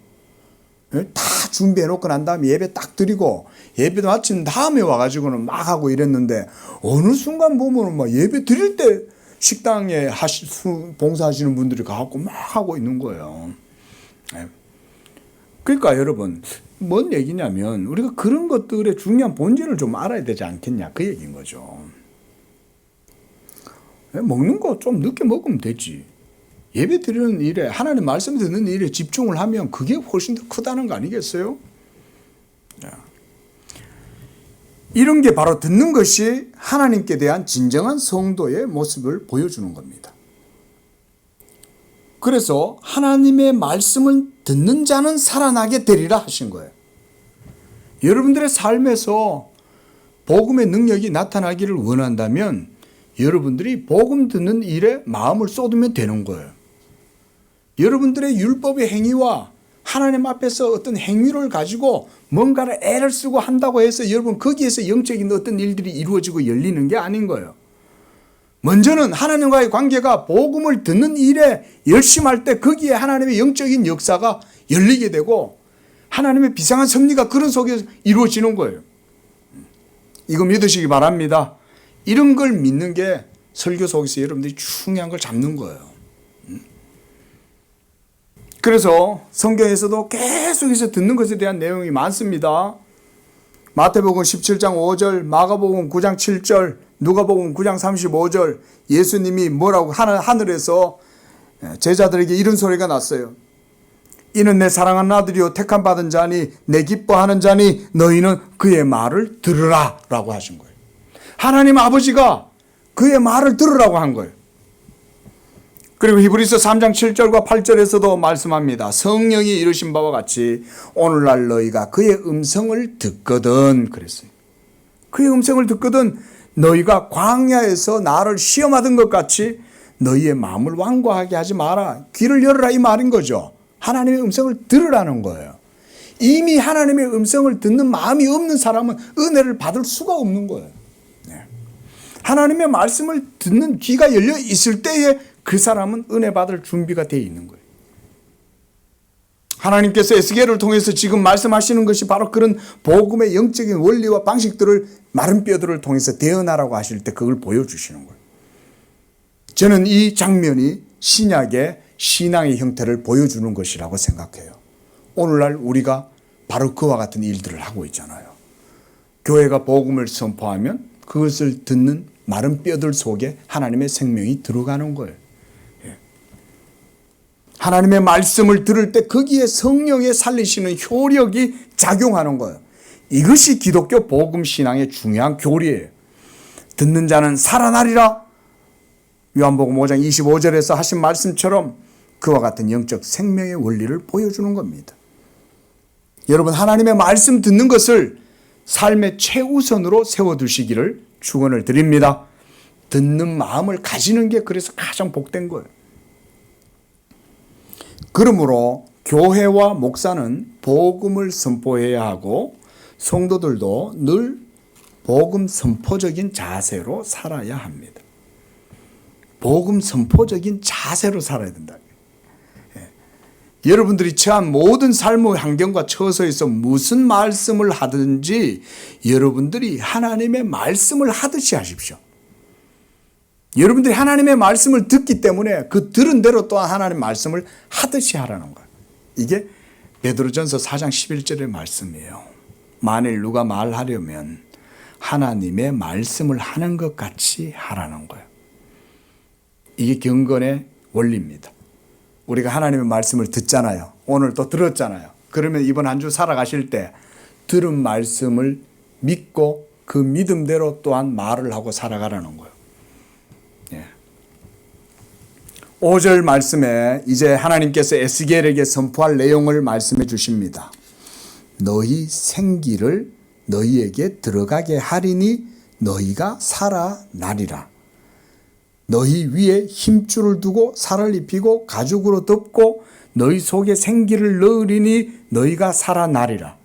다 준비해 놓고 난 다음에 예배 딱 드리고 예배도 마친 다음에 와가지고는 막 하고 이랬는데 어느 순간 보면은 막 예배 드릴 때 식당에 봉사하시는 분들이 가갖고 막 하고 있는 거예요. 그러니까 여러분 뭔 얘기냐면 우리가 그런 것들의 중요한 본질을 좀 알아야 되지 않겠냐 그 얘기인 거죠. 먹는 거 좀 늦게 먹으면 되지. 예배 드리는 일에 하나님 말씀 듣는 일에 집중을 하면 그게 훨씬 더 크다는 거 아니겠어요? 이런 게 바로 듣는 것이 하나님께 대한 진정한 성도의 모습을 보여주는 겁니다. 그래서 하나님의 말씀을 듣는 자는 살아나게 되리라 하신 거예요. 여러분들의 삶에서 복음의 능력이 나타나기를 원한다면 여러분들이 복음 듣는 일에 마음을 쏟으면 되는 거예요. 여러분들의 율법의 행위와 하나님 앞에서 어떤 행위를 가지고 뭔가를 애를 쓰고 한다고 해서 여러분 거기에서 영적인 어떤 일들이 이루어지고 열리는 게 아닌 거예요. 먼저는 하나님과의 관계가 복음을 듣는 일에 열심히 할 때 거기에 하나님의 영적인 역사가 열리게 되고 하나님의 비상한 섭리가 그런 속에서 이루어지는 거예요. 이거 믿으시기 바랍니다. 이런 걸 믿는 게 설교 속에서 여러분들이 중요한 걸 잡는 거예요. 그래서 성경에서도 계속해서 듣는 것에 대한 내용이 많습니다. 마태복음 17장 5절, 마가복음 9장 7절, 누가복음 9장 35절 예수님이 뭐라고 하늘에서 제자들에게 이런 소리가 났어요. 이는 내 사랑하는 아들이요 택함 받은 자니 내 기뻐하는 자니 너희는 그의 말을 들으라 라고 하신 거예요. 하나님 아버지가 그의 말을 들으라고 한 거예요. 그리고 히브리서 3장 7절과 8절에서도 말씀합니다. 성령이 이르신 바와 같이 오늘날 너희가 그의 음성을 듣거든 그랬어요. 그의 음성을 듣거든 너희가 광야에서 나를 시험하던 것 같이 너희의 마음을 완고하게 하지 마라. 귀를 열어라 이 말인 거죠. 하나님의 음성을 들으라는 거예요. 이미 하나님의 음성을 듣는 마음이 없는 사람은 은혜를 받을 수가 없는 거예요. 하나님의 말씀을 듣는 귀가 열려 있을 때에 그 사람은 은혜 받을 준비가 되어 있는 거예요. 하나님께서 에스겔을 통해서 지금 말씀하시는 것이 바로 그런 복음의 영적인 원리와 방식들을 마른 뼈들을 통해서 대언하라고 하실 때 그걸 보여주시는 거예요. 저는 이 장면이 신약의 신앙의 형태를 보여주는 것이라고 생각해요. 오늘날 우리가 바로 그와 같은 일들을 하고 있잖아요. 교회가 복음을 선포하면 그것을 듣는 마른 뼈들 속에 하나님의 생명이 들어가는 거예요. 하나님의 말씀을 들을 때 거기에 성령의 살리시는 효력이 작용하는 거예요. 이것이 기독교 복음 신앙의 중요한 교리예요. 듣는 자는 살아나리라. 요한복음 5장 25절에서 하신 말씀처럼 그와 같은 영적 생명의 원리를 보여주는 겁니다. 여러분 하나님의 말씀 듣는 것을 삶의 최우선으로 세워두시기를 축원을 드립니다. 듣는 마음을 가지는 게 그래서 가장 복된 거예요. 그러므로 교회와 목사는 복음을 선포해야 하고 성도들도 늘 복음 선포적인 자세로 살아야 합니다. 복음 선포적인 자세로 살아야 된다. 여러분들이 처한 모든 삶의 환경과 처소에서 무슨 말씀을 하든지 여러분들이 하나님의 말씀을 하듯이 하십시오. 여러분들이 하나님의 말씀을 듣기 때문에 그 들은 대로 또한 하나님의 말씀을 하듯이 하라는 거예요. 이게 베드로전서 4장 11절의 말씀이에요. 만일 누가 말하려면 하나님의 말씀을 하는 것 같이 하라는 거예요. 이게 경건의 원리입니다. 우리가 하나님의 말씀을 듣잖아요. 오늘 또 들었잖아요. 그러면 이번 한 주 살아가실 때 들은 말씀을 믿고 그 믿음대로 또한 말을 하고 살아가라는 거예요. 5절 말씀에 이제 하나님께서 에스겔에게 선포할 내용을 말씀해 주십니다. 너희 생기를 너희에게 들어가게 하리니 너희가 살아나리라. 너희 위에 힘줄을 두고 살을 입히고 가죽으로 덮고 너희 속에 생기를 넣으리니 너희가 살아나리라.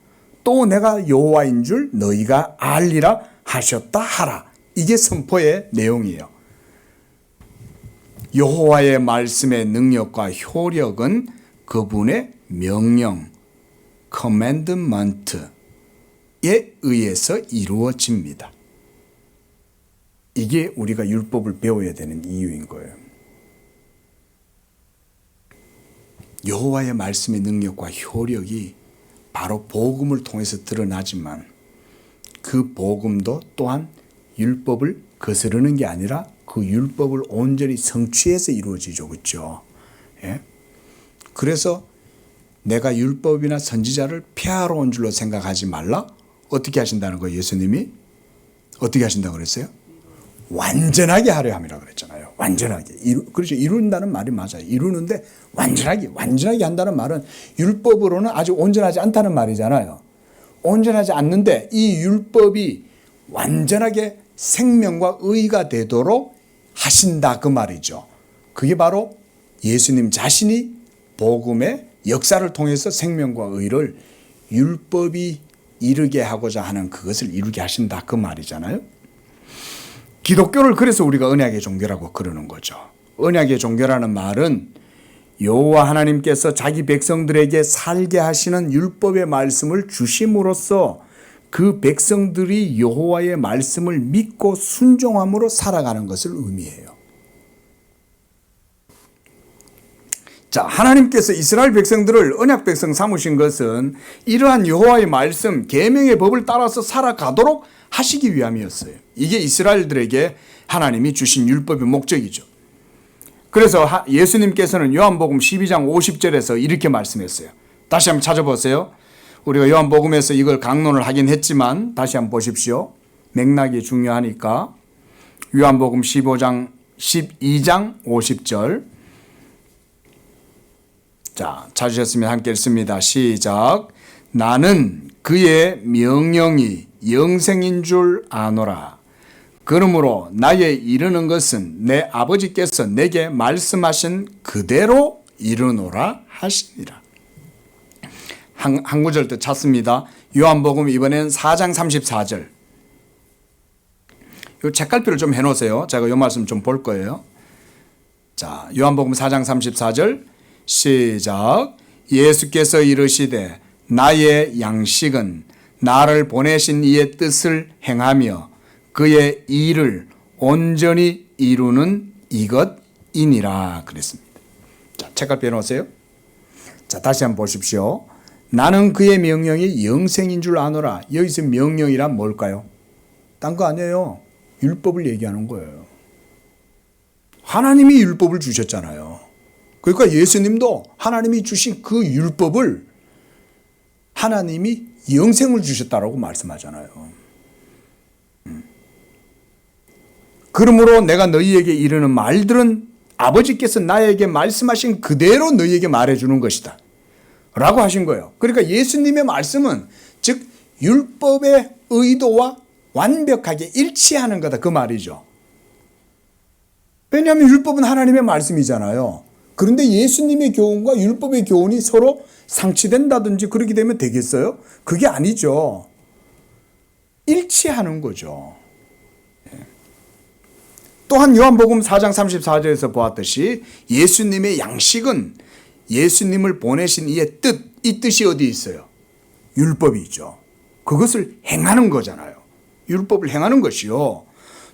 또 내가 여호와인 줄 너희가 알리라 하셨다 하라. 이게 선포의 내용이에요. 여호와의 말씀의 능력과 효력은 그분의 명령, commandment에 의해서 이루어집니다. 이게 우리가 율법을 배워야 되는 이유인 거예요. 여호와의 말씀의 능력과 효력이 바로 복음을 통해서 드러나지만 그 복음도 또한 율법을 거스르는 게 아니라 그 율법을 온전히 성취해서 이루어지죠. 그렇죠? 예? 그래서 내가 율법이나 선지자를 폐하러 온 줄로 생각하지 말라? 어떻게 하신다는 거예요? 예수님이? 어떻게 하신다고 그랬어요? 완전하게 하려 함이라고 그랬잖아요. 완전하게. 그렇죠. 이룬다는 말이 맞아요. 이루는데 완전하게 한다는 말은 율법으로는 아직 온전하지 않다는 말이잖아요. 온전하지 않는데 이 율법이 완전하게 생명과 의가 되도록 하신다 그 말이죠. 그게 바로 예수님 자신이 복음의 역사를 통해서 생명과 의를 율법이 이루게 하고자 하는 그것을 이루게 하신다 그 말이잖아요. 기독교를 그래서 우리가 언약의 종교라고 그러는 거죠. 언약의 종교라는 말은 여호와 하나님께서 자기 백성들에게 살게 하시는 율법의 말씀을 주심으로써 그 백성들이 여호와의 말씀을 믿고 순종함으로 살아가는 것을 의미해요. 자, 하나님께서 이스라엘 백성들을 언약 백성 삼으신 것은 이러한 여호와의 말씀, 계명의 법을 따라서 살아가도록 하시기 위함이었어요. 이게 이스라엘들에게 하나님이 주신 율법의 목적이죠. 그래서 예수님께서는 요한복음 12장 50절에서 이렇게 말씀했어요. 다시 한번 찾아보세요. 우리가 요한복음에서 이걸 강론을 하긴 했지만 다시 한번 보십시오. 맥락이 중요하니까. 요한복음 12장 50절. 자, 찾으셨으면 함께 읽습니다. 시작. 나는 그의 명령이 영생인 줄 아노라. 그러므로 나의 이르는 것은 내 아버지께서 내게 말씀하신 그대로 이르노라 하시니라. 한 구절 더 찾습니다. 요한복음 이번엔 4장 34절. 이 책갈피를 좀 해놓으세요. 제가 이 말씀 좀 볼 거예요. 자, 요한복음 4장 34절 시작. 예수께서 이르시되 나의 양식은 나를 보내신 이의 뜻을 행하며 그의 일을 온전히 이루는 이것이니라 그랬습니다. 자, 책갈피 해놓으세요. 자, 다시 한번 보십시오. 나는 그의 명령이 영생인 줄 아노라. 여기서 명령이란 뭘까요? 딴 거 아니에요. 율법을 얘기하는 거예요. 하나님이 율법을 주셨잖아요. 그러니까 예수님도 하나님이 주신 그 율법을 하나님이 영생을 주셨다라고 말씀하잖아요. 그러므로 내가 너희에게 이르는 말들은 아버지께서 나에게 말씀하신 그대로 너희에게 말해주는 것이다 라고 하신 거예요. 그러니까 예수님의 말씀은 즉 율법의 의도와 완벽하게 일치하는 거다 그 말이죠. 왜냐하면 율법은 하나님의 말씀이잖아요. 그런데 예수님의 교훈과 율법의 교훈이 서로 상치된다든지 그렇게 되면 되겠어요? 그게 아니죠. 일치하는 거죠. 또한 요한복음 4장 34절에서 보았듯이 예수님의 양식은 예수님을 보내신 이의 뜻, 이 뜻이 어디 있어요? 율법이죠. 그것을 행하는 거잖아요. 율법을 행하는 것이요.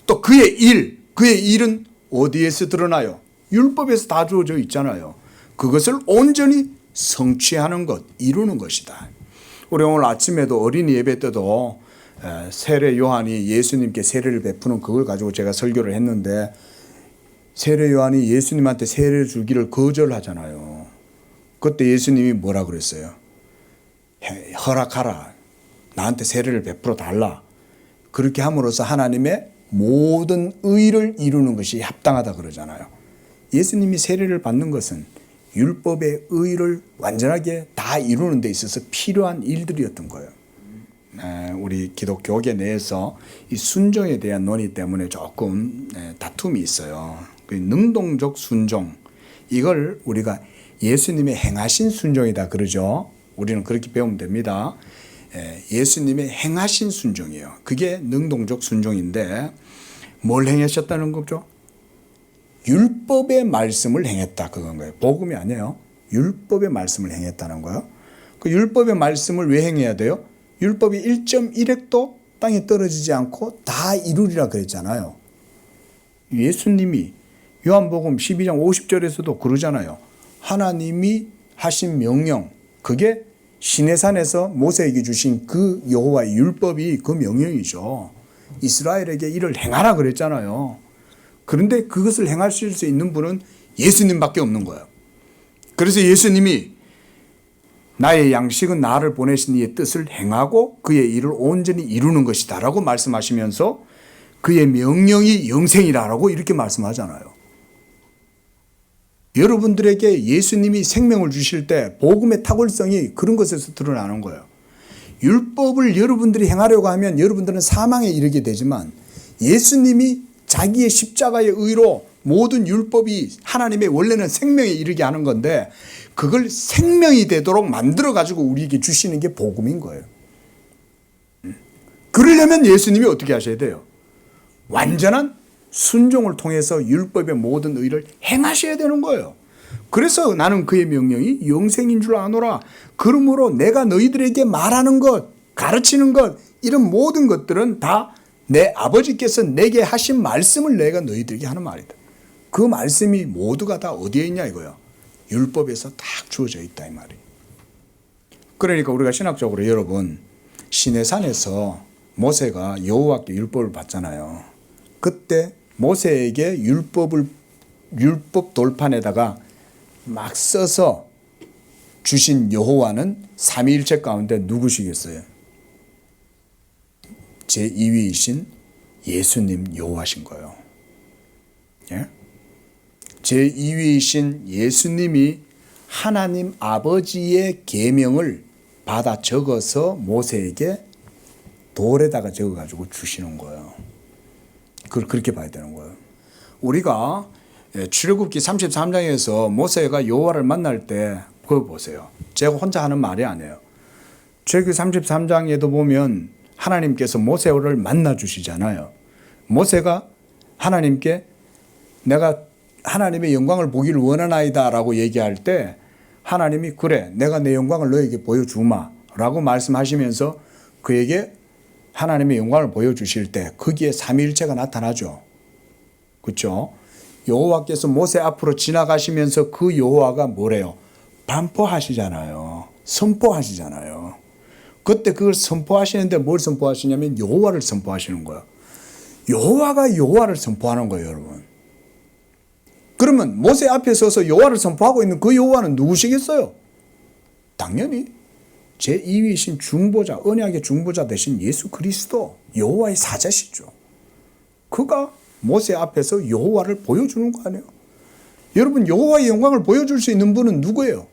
또 그의 일은 어디에서 드러나요? 율법에서 다 주어져 있잖아요. 그것을 온전히 성취하는 것, 이루는 것이다. 우리 오늘 아침에도 어린이 예배 때도 세례 요한이 예수님께 세례를 베푸는 그걸 가지고 제가 설교를 했는데, 세례 요한이 예수님한테 세례를 주기를 거절하잖아요. 그때 예수님이 뭐라 그랬어요? 허락하라. 나한테 세례를 베풀어 달라. 그렇게 함으로써 하나님의 모든 의를 이루는 것이 합당하다 그러잖아요. 예수님이 세례를 받는 것은 율법의 의를 완전하게 다 이루는 데 있어서 필요한 일들이었던 거예요. 우리 기독교계 내에서 이 순종에 대한 논의 때문에 조금 다툼이 있어요. 그 능동적 순종, 이걸 우리가 예수님의 행하신 순종이다 그러죠. 우리는 그렇게 배우면 됩니다. 예수님의 행하신 순종이에요. 그게 능동적 순종인데, 뭘 행하셨다는 거죠? 율법의 말씀을 행했다 그건 거예요. 복음이 아니에요. 율법의 말씀을 행했다는 거예요. 그 율법의 말씀을 왜 행해야 돼요? 율법이 1.1획도 땅에 떨어지지 않고 다 이루리라 그랬잖아요. 예수님이 요한복음 12장 50절에서도 그러잖아요. 하나님이 하신 명령, 그게 시내산에서 모세에게 주신 그 여호와의 율법이 그 명령이죠. 이스라엘에게 이를 행하라 그랬잖아요. 그런데 그것을 행하실 수 있는 분은 예수님밖에 없는 거예요. 그래서 예수님이 나의 양식은 나를 보내신 이의 뜻을 행하고 그의 일을 온전히 이루는 것이다 라고 말씀하시면서 그의 명령이 영생이라고 이렇게 말씀하잖아요. 여러분들에게 예수님이 생명을 주실 때 복음의 탁월성이 그런 것에서 드러나는 거예요. 율법을 여러분들이 행하려고 하면 여러분들은 사망에 이르게 되지만, 예수님이 자기의 십자가의 의로 모든 율법이 하나님의 원래는 생명에 이르게 하는 건데, 그걸 생명이 되도록 만들어 가지고 우리에게 주시는 게 복음인 거예요. 그러려면 예수님이 어떻게 하셔야 돼요? 완전한 순종을 통해서 율법의 모든 의를 행하셔야 되는 거예요. 그래서 나는 그의 명령이 영생인 줄 아노라. 그러므로 내가 너희들에게 말하는 것, 가르치는 것, 이런 모든 것들은 다 내 아버지께서 내게 하신 말씀을 내가 너희들에게 하는 말이다. 그 말씀이 모두가 다 어디에 있냐 이거야. 율법에서 딱 주어져 있다 이 말이에요. 그러니까 우리가 신학적으로 여러분, 시내산에서 모세가 여호와께 율법을 받잖아요. 그때 모세에게 율법 돌판에다가 막 써서 주신 여호와는 삼위일체 가운데 누구시겠어요? 제2위이신 예수님 여호와신 거예요. 예? 제2위이신 예수님이 하나님 아버지의 계명을 받아 적어서 모세에게 돌에다가 적어가지고 주시는 거예요. 그걸 그렇게 봐야 되는 거예요. 우리가 출애굽기 33장에서 모세가 여호와를 만날 때 그거 보세요. 제가 혼자 하는 말이 아니에요. 출애굽기 33장에도 보면 하나님께서 모세를 만나 주시잖아요. 모세가 하나님께 내가 하나님의 영광을 보기를 원하나이다 라고 얘기할 때 하나님이 그래 내가 내 영광을 너에게 보여주마 라고 말씀하시면서 그에게 하나님의 영광을 보여주실 때 거기에 삼위일체가 나타나죠. 그렇죠? 여호와께서 모세 앞으로 지나가시면서 그 여호와가 뭐래요? 반포하시잖아요. 선포하시잖아요. 그때 그걸 선포하시는데 뭘 선포하시냐면 여호와를 선포하시는 거예요. 여호와가 여호와를 선포하는 거예요, 여러분. 그러면 모세 앞에 서서 여호와를 선포하고 있는 그 여호와는 누구시겠어요? 당연히 제2위이신 중보자, 언약의 중보자 되신 예수 그리스도, 여호와의 사자시죠. 그가 모세 앞에서 여호와를 보여주는 거 아니에요? 여러분, 여호와의 영광을 보여줄 수 있는 분은 누구예요?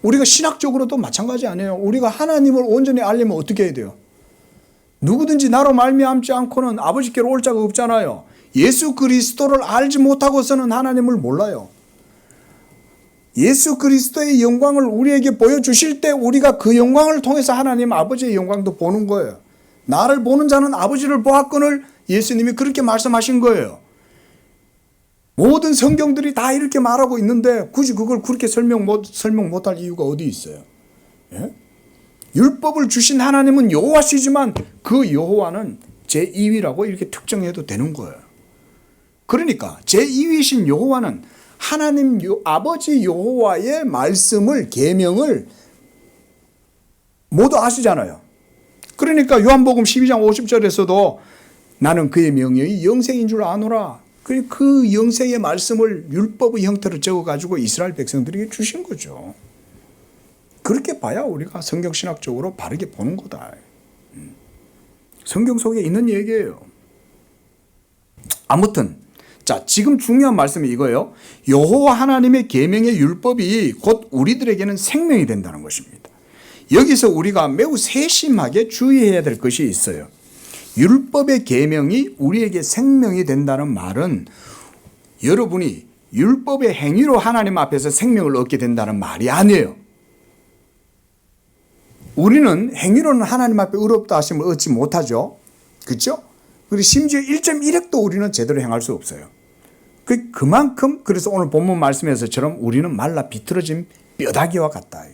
우리가 신학적으로도 마찬가지 아니에요. 우리가 하나님을 온전히 알려면 어떻게 해야 돼요? 누구든지 나로 말미암지 않고는 아버지께로 올 자가 없잖아요. 예수 그리스도를 알지 못하고서는 하나님을 몰라요. 예수 그리스도의 영광을 우리에게 보여주실 때 우리가 그 영광을 통해서 하나님 아버지의 영광도 보는 거예요. 나를 보는 자는 아버지를 보았거늘 예수님이 그렇게 말씀하신 거예요. 모든 성경들이 다 이렇게 말하고 있는데 굳이 그걸 그렇게 설명 못할 이유가 어디 있어요? 예? 율법을 주신 하나님은 여호와시지만 그 여호와는 제2위라고 이렇게 특정해도 되는 거예요. 그러니까 제2위이신 여호와는 하나님 아버지 여호와의 말씀을 계명을 모두 아시잖아요. 그러니까 요한복음 12장 50절에서도 나는 그의 명령이 영생인 줄 아노라. 그 영생의 말씀을 율법의 형태로 적어가지고 이스라엘 백성들에게 주신 거죠. 그렇게 봐야 우리가 성경신학적으로 바르게 보는 거다. 성경 속에 있는 얘기예요. 아무튼 자, 지금 중요한 말씀이 이거예요. 여호와 하나님의 계명의 율법이 곧 우리들에게는 생명이 된다는 것입니다. 여기서 우리가 매우 세심하게 주의해야 될 것이 있어요. 율법의 계명이 우리에게 생명이 된다는 말은 여러분이 율법의 행위로 하나님 앞에서 생명을 얻게 된다는 말이 아니에요. 우리는 행위로는 하나님 앞에 의롭다 하심을 얻지 못하죠. 그렇죠? 그리고 심지어 1.1획도 우리는 제대로 행할 수 없어요. 그만큼 그래서 오늘 본문 말씀에서처럼 우리는 말라 비틀어진 뼈다귀와 같다.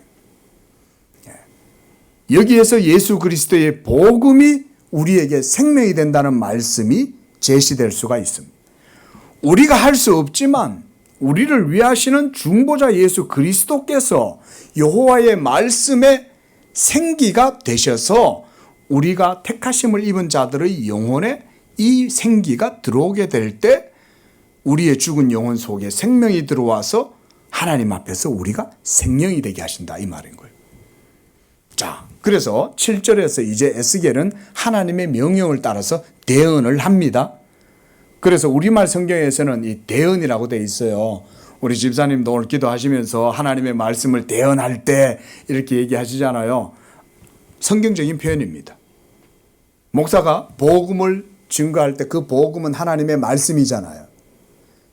여기에서 예수 그리스도의 복음이 우리에게 생명이 된다는 말씀이 제시될 수가 있습니다. 우리가 할 수 없지만 우리를 위하시는 중보자 예수 그리스도께서 여호와의 말씀에 생기가 되셔서 우리가 택하심을 입은 자들의 영혼에 이 생기가 들어오게 될 때 우리의 죽은 영혼 속에 생명이 들어와서 하나님 앞에서 우리가 생명이 되게 하신다 이 말인 거예요. 자, 그래서 7절에서 이제 에스겔은 하나님의 명령을 따라서 대언을 합니다. 그래서 우리말 성경에서는 이 대언이라고 되어 있어요. 우리 집사님도 오늘 기도하시면서 하나님의 말씀을 대언할 때 이렇게 얘기하시잖아요. 성경적인 표현입니다. 목사가 복음을 증거할 때 그 복음은 하나님의 말씀이잖아요.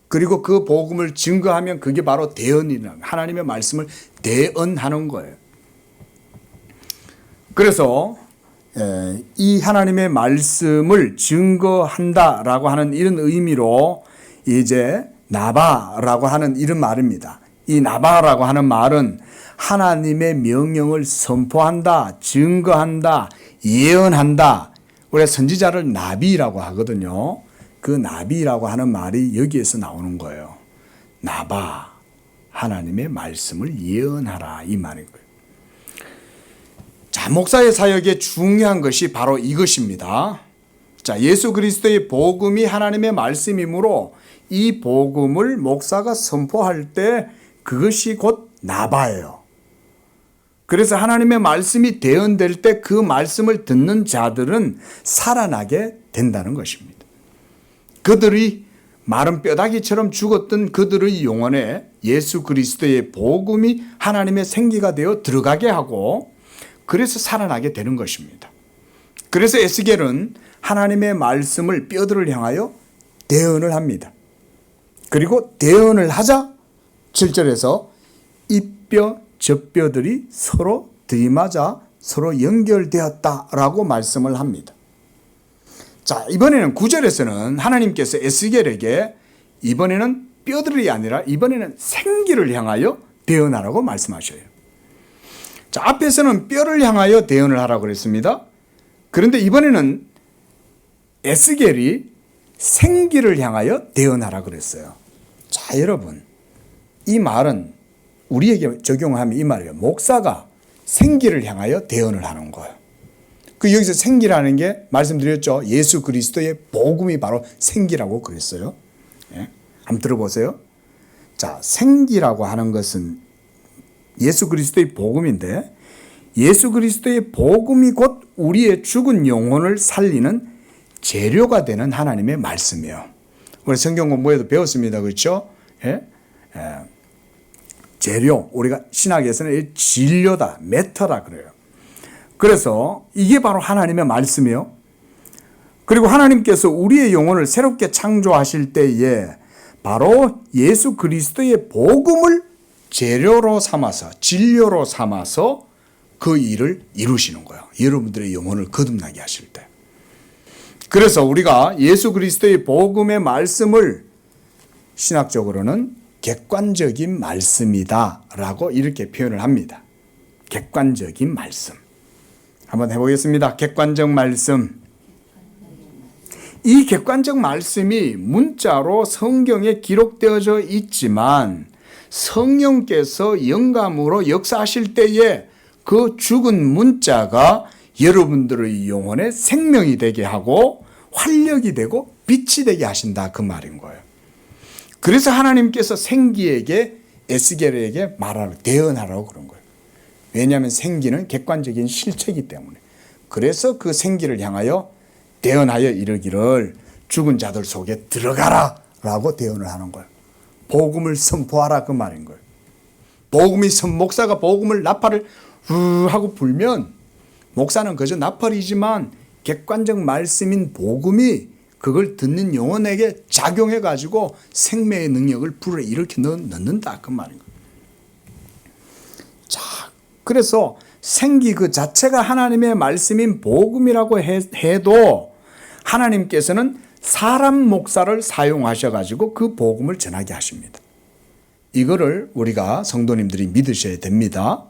그리고 그 복음을 증거하면 그게 바로 대언이라는 하나님의 말씀을 대언하는 거예요. 그래서 이 하나님의 말씀을 증거한다라고 하는 이런 의미로 이제 나바라고 하는 이런 말입니다. 이 나바라고 하는 말은 하나님의 명령을 선포한다, 증거한다, 예언한다. 우리가 선지자를 나비라고 하거든요. 그 나비라고 하는 말이 여기에서 나오는 거예요. 나바, 하나님의 말씀을 예언하라 이 말인 거예요. 자, 목사의 사역에 중요한 것이 바로 이것입니다. 자, 예수 그리스도의 복음이 하나님의 말씀이므로 이 복음을 목사가 선포할 때 그것이 곧 나바예요. 그래서 하나님의 말씀이 대언될 때 그 말씀을 듣는 자들은 살아나게 된다는 것입니다. 그들이 마른 뼈다귀처럼 죽었던 그들의 영혼에 예수 그리스도의 복음이 하나님의 생기가 되어 들어가게 하고 그래서 살아나게 되는 것입니다. 그래서 에스겔은 하나님의 말씀을 뼈들을 향하여 대언을 합니다. 그리고 대언을 하자 7절에서 이 뼈 저 뼈들이 서로 들이맞아 서로 연결되었다라고 말씀을 합니다. 자, 이번에는 9절에서는 하나님께서 에스겔에게 이번에는 뼈들이 아니라 이번에는 생기를 향하여 대언하라고 말씀하셔요. 자, 앞에서는 뼈를 향하여 대언을 하라고 그랬습니다. 그런데 이번에는 에스겔이 생기를 향하여 대언하라고 그랬어요. 자, 여러분, 이 말은 우리에게 적용하면 이 말이에요. 목사가 생기를 향하여 대언을 하는 거예요. 여기서 생기라는 게 말씀드렸죠. 예수 그리스도의 복음이 바로 생기라고 그랬어요. 예? 한번 들어보세요. 자, 생기라고 하는 것은 예수 그리스도의 복음인데 예수 그리스도의 복음이 곧 우리의 죽은 영혼을 살리는 재료가 되는 하나님의 말씀이에요. 우리 성경 공부에도 배웠습니다. 그렇죠? 예? 재료, 우리가 신학에서는 진료다, 메터라 그래요. 그래서 이게 바로 하나님의 말씀이에요. 그리고 하나님께서 우리의 영혼을 새롭게 창조하실 때에 바로 예수 그리스도의 복음을 재료로 삼아서, 진료로 삼아서 그 일을 이루시는 거예요. 여러분들의 영혼을 거듭나게 하실 때. 그래서 우리가 예수 그리스도의 복음의 말씀을 신학적으로는 객관적인 말씀이다라고 이렇게 표현을 합니다. 객관적인 말씀. 한번 해보겠습니다. 객관적 말씀. 이 객관적 말씀이 문자로 성경에 기록되어져 있지만 성령께서 영감으로 역사하실 때에 그 죽은 문자가 여러분들의 영혼에 생명이 되게 하고 활력이 되고 빛이 되게 하신다 그 말인 거예요. 그래서 하나님께서 생기에게 에스겔에게 말하라고 대언하라고 그런 거예요. 왜냐하면 생기는 객관적인 실체이기 때문에. 그래서 그 생기를 향하여 대언하여 이르기를 죽은 자들 속에 들어가라 라고 대언을 하는 거예요. 복음을 선포하라 그 말인 거예요. 복음이 목사가 복음을 나팔을 하고 불면 목사는 그저 나팔이지만 객관적 말씀인 복음이 그걸 듣는 영혼에게 작용해 가지고 생명의 능력을 불어일으켜 넣는다 그 말인 거예요. 자, 그래서 생기 그 자체가 하나님의 말씀인 복음이라고 해도 하나님께서는 사람 목사를 사용하셔 가지고 그 복음을 전하게 하십니다. 이거를 우리가 성도님들이 믿으셔야 됩니다.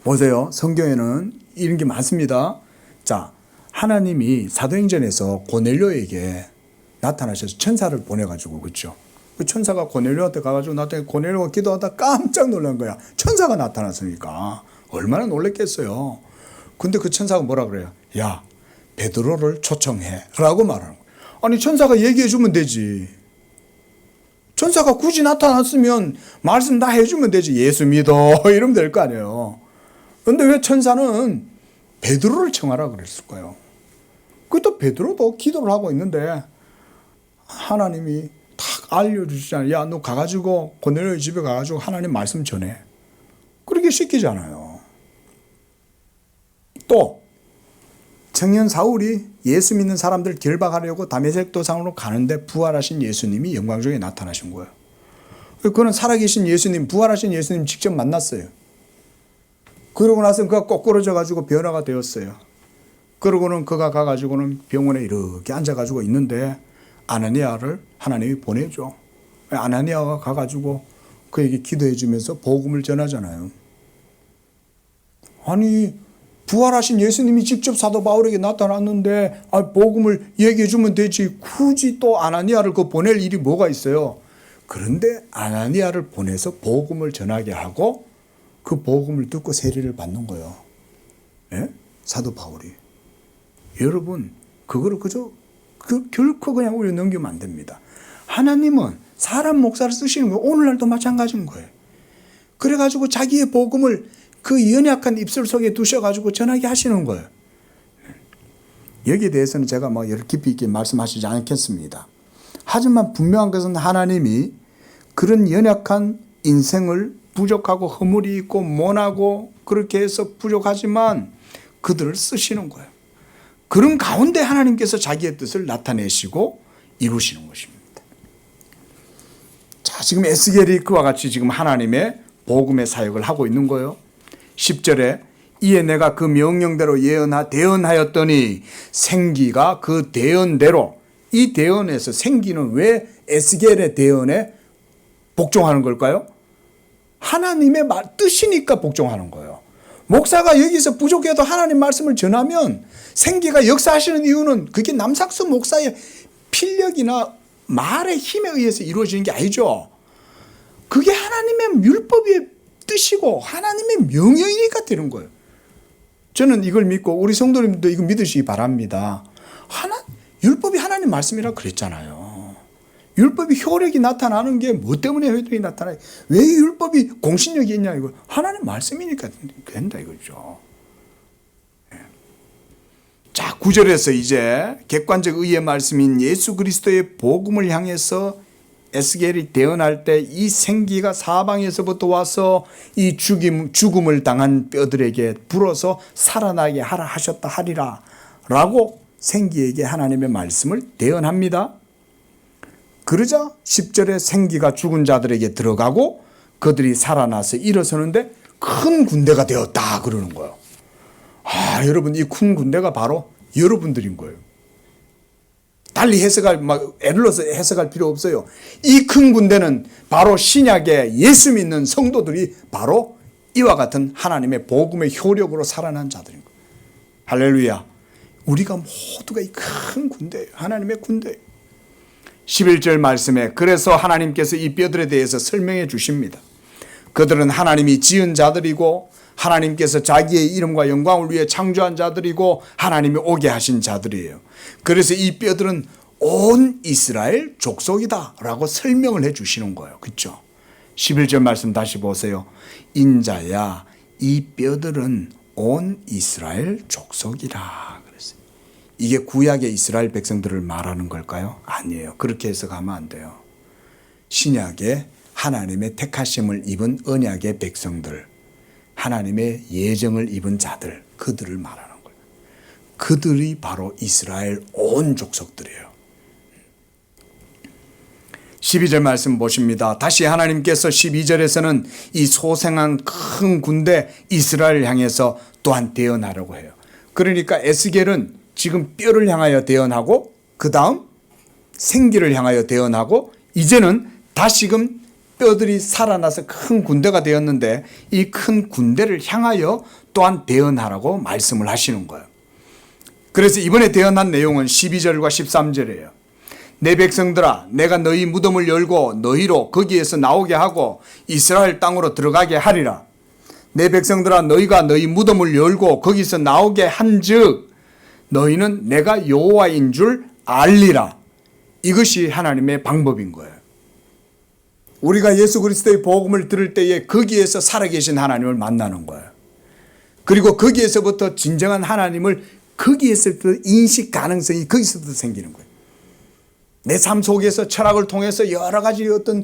보세요. 성경에는 이런 게 많습니다. 자, 하나님이 사도행전에서 고넬료에게 나타나셔서 천사를 보내가지고, 그렇죠? 그 천사가 고넬료한테 가가지고 나타나 고넬료가 기도하다 깜짝 놀란 거야. 천사가 나타났으니까 얼마나 놀랬겠어요. 근데 그 천사가 뭐라 그래요? 야, 베드로를 초청해라고 말하는 거예요. 아니 천사가 얘기해주면 되지. 천사가 굳이 나타났으면 말씀 다 해주면 되지. 예수 믿어 이러면 될 거 아니에요. 그런데 왜 천사는 베드로를 청하라 그랬을까요? 그것도 베드로도 기도를 하고 있는데 하나님이 딱 알려주시잖아요. 야, 너 가가지고 고넬료 집에 가가지고 하나님 말씀 전해. 그렇게 시키잖아요. 또 청년 사울이 예수 믿는 사람들 결박하려고 다메섹 도상으로 가는데 부활하신 예수님이 영광 중에 나타나신 거예요. 그는 살아계신 예수님, 부활하신 예수님 직접 만났어요. 그러고 나서 그가 꼬꾸러져 가지고 변화가 되었어요. 그러고는 그가 가가지고는 병원에 이렇게 앉아가지고 있는데 아나니아를 하나님이 보내죠. 아나니아가 가가지고 그에게 기도해 주면서 복음을 전하잖아요. 아니 부활하신 예수님이 직접 사도 바울에게 나타났는데 복음을 얘기해 주면 되지. 굳이 또 아나니아를 그 보낼 일이 뭐가 있어요. 그런데 아나니아를 보내서 복음을 전하게 하고 그 복음을 듣고 세례를 받는 거예요. 예? 사도 바울이. 여러분 그거를 그저 결코 그냥 우리 넘기면 안 됩니다. 하나님은 사람 목사를 쓰시는 거예요. 오늘날도 마찬가지인 거예요. 그래가지고 자기의 복음을 그 연약한 입술 속에 두셔가지고 전하게 하시는 거예요. 여기에 대해서는 제가 뭐 깊이 있게 말씀하시지 않겠습니다. 하지만 분명한 것은 하나님이 그런 연약한 인생을 부족하고 허물이 있고 모나고 그렇게 해서 부족하지만 그들을 쓰시는 거예요. 그런 가운데 하나님께서 자기의 뜻을 나타내시고 이루시는 것입니다. 자, 지금 에스겔이 그와 같이 지금 하나님의 복음의 사역을 하고 있는 거예요. 10절에 이에 내가 그 명령대로 대언하였더니 생기가 그 대언대로, 이 대언에서 생기는 왜 에스겔의 대언에 복종하는 걸까요? 하나님의 뜻이니까 복종하는 거예요. 목사가 여기서 부족해도 하나님 말씀을 전하면 생기가 역사하시는 이유는 그게 남삭수 목사의 필력이나 말의 힘에 의해서 이루어지는 게 아니죠. 그게 하나님의 율법의 뜻이고 하나님의 명령이니까 되는 거예요. 저는 이걸 믿고 우리 성도님도 이거 믿으시기 바랍니다. 율법이 하나님 말씀이라고 그랬잖아요. 율법이 효력이 나타나는 게 뭐 때문에 효력이 나타나요? 왜 율법이 공신력이 있냐 이거. 하나님 말씀이니까 된다 이거죠. 자, 9절에서 이제 객관적 의의 말씀인 예수 그리스도의 복음을 향해서 에스겔이 대언할 때 이 생기가 사방에서부터 와서 이 죽음을 당한 뼈들에게 불어서 살아나게 하라 하셨다 하리라 라고 생기에게 하나님의 말씀을 대언합니다. 그러자 10절에 생기가 죽은 자들에게 들어가고 그들이 살아나서 일어서는데 큰 군대가 되었다 그러는 거예요. 여러분 이 큰 군대가 바로 여러분들인 거예요. 달리 애를 넣어서 해석할 필요 없어요. 이 큰 군대는 바로 신약의 예수 믿는 성도들이 바로 이와 같은 하나님의 복음의 효력으로 살아난 자들인 거예요. 할렐루야. 우리가 모두가 이 큰 군대예요. 하나님의 군대예요. 11절 말씀에 그래서 하나님께서 이 뼈들에 대해서 설명해 주십니다. 그들은 하나님이 지은 자들이고 하나님께서 자기의 이름과 영광을 위해 창조한 자들이고 하나님이 오게 하신 자들이에요. 그래서 이 뼈들은 온 이스라엘 족속이다 라고 설명을 해 주시는 거예요. 그렇죠? 11절 말씀 다시 보세요. 인자야 이 뼈들은 온 이스라엘 족속이라 그랬어요. 이게 구약의 이스라엘 백성들을 말하는 걸까요? 아니에요. 그렇게 해석하면 안 돼요. 신약에 하나님의 택하심을 입은 언약의 백성들, 하나님의 예정을 입은 자들, 그들을 말하는 거예요. 그들이 바로 이스라엘 온 족속들이에요. 12절 말씀 보십니다. 다시 하나님께서 12절에서는 이 소생한 큰 군대 이스라엘을 향해서 또한 대언하려고 해요. 그러니까 에스겔은 지금 뼈를 향하여 대언하고 그 다음 생기를 향하여 대언하고 이제는 다시금 뼈들이 살아나서 큰 군대가 되었는데 이 큰 군대를 향하여 또한 대언하라고 말씀을 하시는 거예요. 그래서 이번에 대언한 내용은 12절과 13절이에요. 내 백성들아 내가 너희 무덤을 열고 너희로 거기에서 나오게 하고 이스라엘 땅으로 들어가게 하리라. 내 백성들아 너희가 너희 무덤을 열고 거기서 나오게 한즉 너희는 내가 여호와인 줄 알리라. 이것이 하나님의 방법인 거예요. 우리가 예수 그리스도의 복음을 들을 때에 거기에서 살아계신 하나님을 만나는 거예요. 그리고 거기에서부터 진정한 하나님을 거기에서부터 인식 가능성이 거기서부터 생기는 거예요. 내 삶 속에서 철학을 통해서 여러 가지 어떤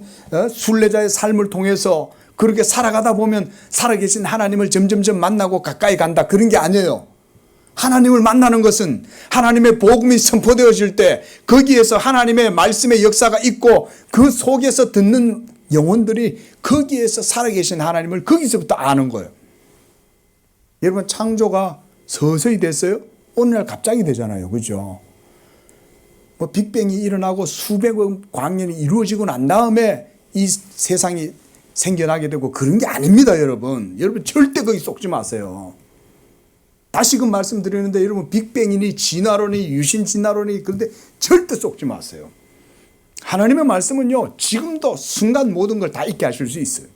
순례자의 삶을 통해서 그렇게 살아가다 보면 살아계신 하나님을 점점점 만나고 가까이 간다 그런 게 아니에요. 하나님을 만나는 것은 하나님의 복음이 선포되어질 때 거기에서 하나님의 말씀의 역사가 있고 그 속에서 듣는 영혼들이 거기에서 살아계신 하나님을 거기서부터 아는 거예요. 여러분 창조가 서서히 됐어요? 오늘날 갑자기 되잖아요. 그죠? 뭐 빅뱅이 일어나고 수백억 광년이 이루어지고 난 다음에 이 세상이 생겨나게 되고 그런 게 아닙니다. 여러분 절대 거기 속지 마세요. 다시금 말씀드리는데 여러분 빅뱅이니 진화론이 유신 진화론이 그런데 절대 속지 마세요. 하나님의 말씀은요 지금도 순간 모든 걸 다 있게 하실 수 있어요.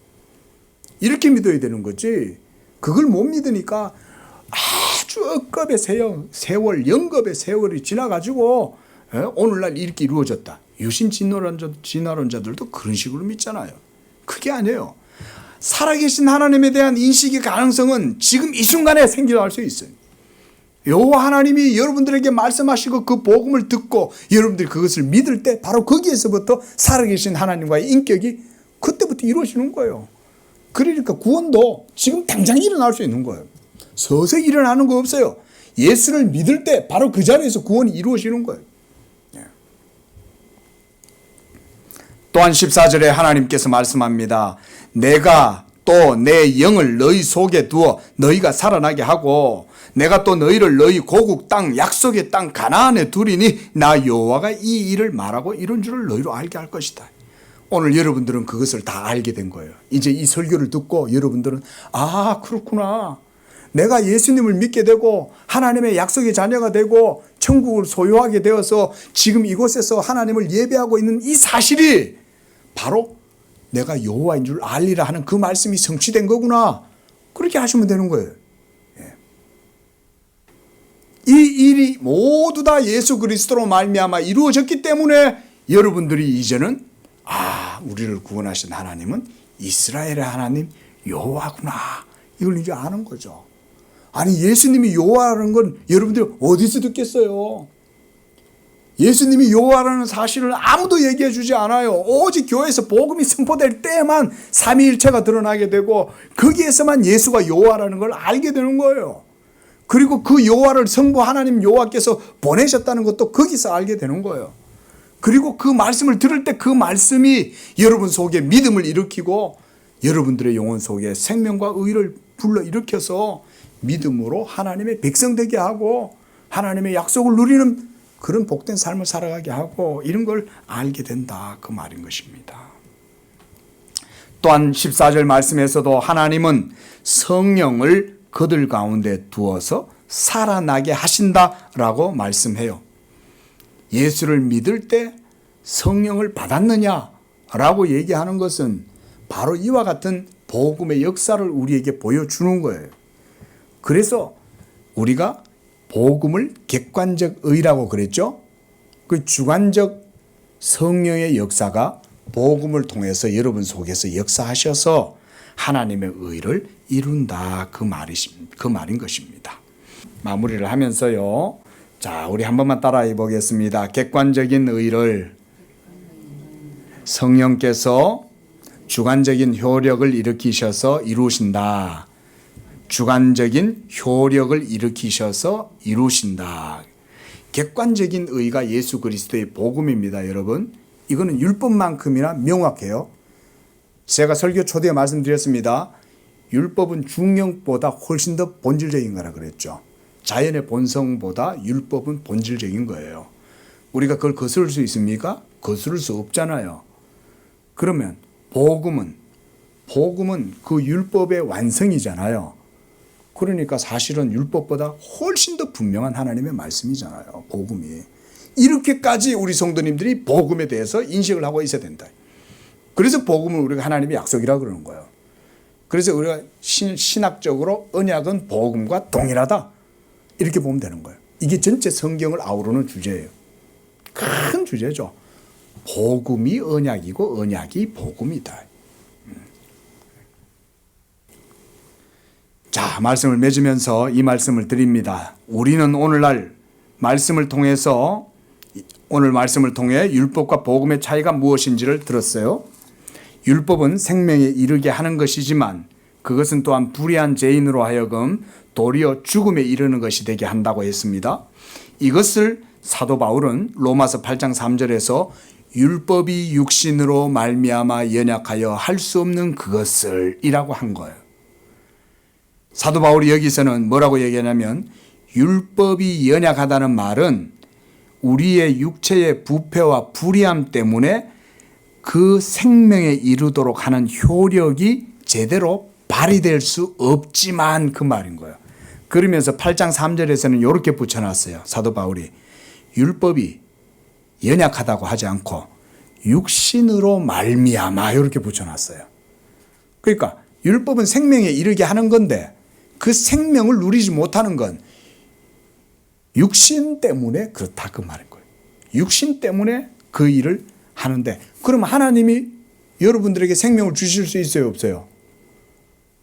이렇게 믿어야 되는 거지 그걸 못 믿으니까 아주 억겁의 세월 영겁의 세월이 지나가지고 오늘날 이렇게 이루어졌다. 유신 진화론자들도 그런 식으로 믿잖아요. 그게 아니에요. 살아계신 하나님에 대한 인식의 가능성은 지금 이 순간에 생겨날 수 있어요. 여호와 하나님이 여러분들에게 말씀하시고 그 복음을 듣고 여러분들이 그것을 믿을 때 바로 거기에서부터 살아계신 하나님과의 인격이 그때부터 이루어지는 거예요. 그러니까 구원도 지금 당장 일어날 수 있는 거예요. 서서히 일어나는 거 없어요. 예수를 믿을 때 바로 그 자리에서 구원이 이루어지는 거예요. 또한 14절에 하나님께서 말씀합니다. 내가 또 내 영을 너희 속에 두어 너희가 살아나게 하고 내가 또 너희를 너희 고국 땅 약속의 땅 가나안에 두리니 나 여호와가 이 일을 말하고 이런 줄을 너희로 알게 할 것이다. 오늘 여러분들은 그것을 다 알게 된 거예요. 이제 이 설교를 듣고 여러분들은 아 그렇구나. 내가 예수님을 믿게 되고 하나님의 약속의 자녀가 되고 천국을 소유하게 되어서 지금 이곳에서 하나님을 예배하고 있는 이 사실이 바로 내가 여호와인 줄 알리라 하는 그 말씀이 성취된 거구나. 그렇게 하시면 되는 거예요. 이 일이 모두 다 예수 그리스도로 말미암아 이루어졌기 때문에 여러분들이 이제는 우리를 구원하신 하나님은 이스라엘의 하나님 여호와구나. 이걸 이제 아는 거죠. 아니 예수님이 여호와라는 건 여러분들이 어디서 듣겠어요? 예수님이 여호와라는 사실을 아무도 얘기해 주지 않아요. 오직 교회에서 복음이 선포될 때만 삼위일체가 드러나게 되고 거기에서만 예수가 여호와라는 걸 알게 되는 거예요. 그리고 그 여호와를 성부 하나님 여호와께서 보내셨다는 것도 거기서 알게 되는 거예요. 그리고 그 말씀을 들을 때 그 말씀이 여러분 속에 믿음을 일으키고 여러분들의 영혼 속에 생명과 의를 불러일으켜서 믿음으로 하나님의 백성 되게 하고 하나님의 약속을 누리는 그런 복된 삶을 살아가게 하고 이런 걸 알게 된다 그 말인 것입니다. 또한 14절 말씀에서도 하나님은 성령을 그들 가운데 두어서 살아나게 하신다라고 말씀해요. 예수를 믿을 때 성령을 받았느냐라고 얘기하는 것은 바로 이와 같은 복음의 역사를 우리에게 보여주는 거예요. 그래서 우리가 복음을 객관적 의라고 그랬죠. 그 주관적 성령의 역사가 복음을 통해서 여러분 속에서 역사하셔서 하나님의 의를 이룬다. 그 말인 것입니다. 마무리를 하면서요. 자, 우리 한 번만 따라해 보겠습니다. 객관적인 의를 성령께서 주관적인 효력을 일으키셔서 이루신다. 주관적인 효력을 일으키셔서 이루신다. 객관적인 의가 예수 그리스도의 복음입니다, 여러분. 이거는 율법만큼이나 명확해요. 제가 설교 초대에 말씀드렸습니다. 율법은 중령보다 훨씬 더 본질적인 거라 그랬죠. 자연의 본성보다 율법은 본질적인 거예요. 우리가 그걸 거스를 수 있습니까? 거스를 수 없잖아요. 그러면 복음은 그 율법의 완성이잖아요. 그러니까 사실은 율법보다 훨씬 더 분명한 하나님의 말씀이잖아요. 복음이. 이렇게까지 우리 성도님들이 복음에 대해서 인식을 하고 있어야 된다. 그래서 복음을 우리가 하나님의 약속이라고 그러는 거예요. 그래서 우리가 신학적으로 언약은 복음과 동일하다. 이렇게 보면 되는 거예요. 이게 전체 성경을 아우르는 주제예요. 큰 주제죠. 복음이 언약이고 언약이 복음이다. 자, 말씀을 맺으면서 이 말씀을 드립니다. 우리는 오늘 말씀을 통해 율법과 복음의 차이가 무엇인지를 들었어요. 율법은 생명에 이르게 하는 것이지만 그것은 또한 불의한 죄인으로 하여금 도리어 죽음에 이르는 것이 되게 한다고 했습니다. 이것을 사도 바울은 로마서 8장 3절에서 율법이 육신으로 말미암아 연약하여 할 수 없는 그것을 이라고 한 거예요. 사도 바울이 여기서는 뭐라고 얘기하냐면 율법이 연약하다는 말은 우리의 육체의 부패와 불의함 때문에 그 생명에 이르도록 하는 효력이 제대로 발휘될 수 없지만 그 말인 거예요. 그러면서 8장 3절에서는 이렇게 붙여놨어요. 사도 바울이 율법이 연약하다고 하지 않고 육신으로 말미암아 이렇게 붙여놨어요. 그러니까 율법은 생명에 이르게 하는 건데 그 생명을 누리지 못하는 건 육신 때문에 그렇다 그 말인 거예요. 육신 때문에 그 일을 하는데 그럼 하나님이 여러분들에게 생명을 주실 수 있어요, 없어요?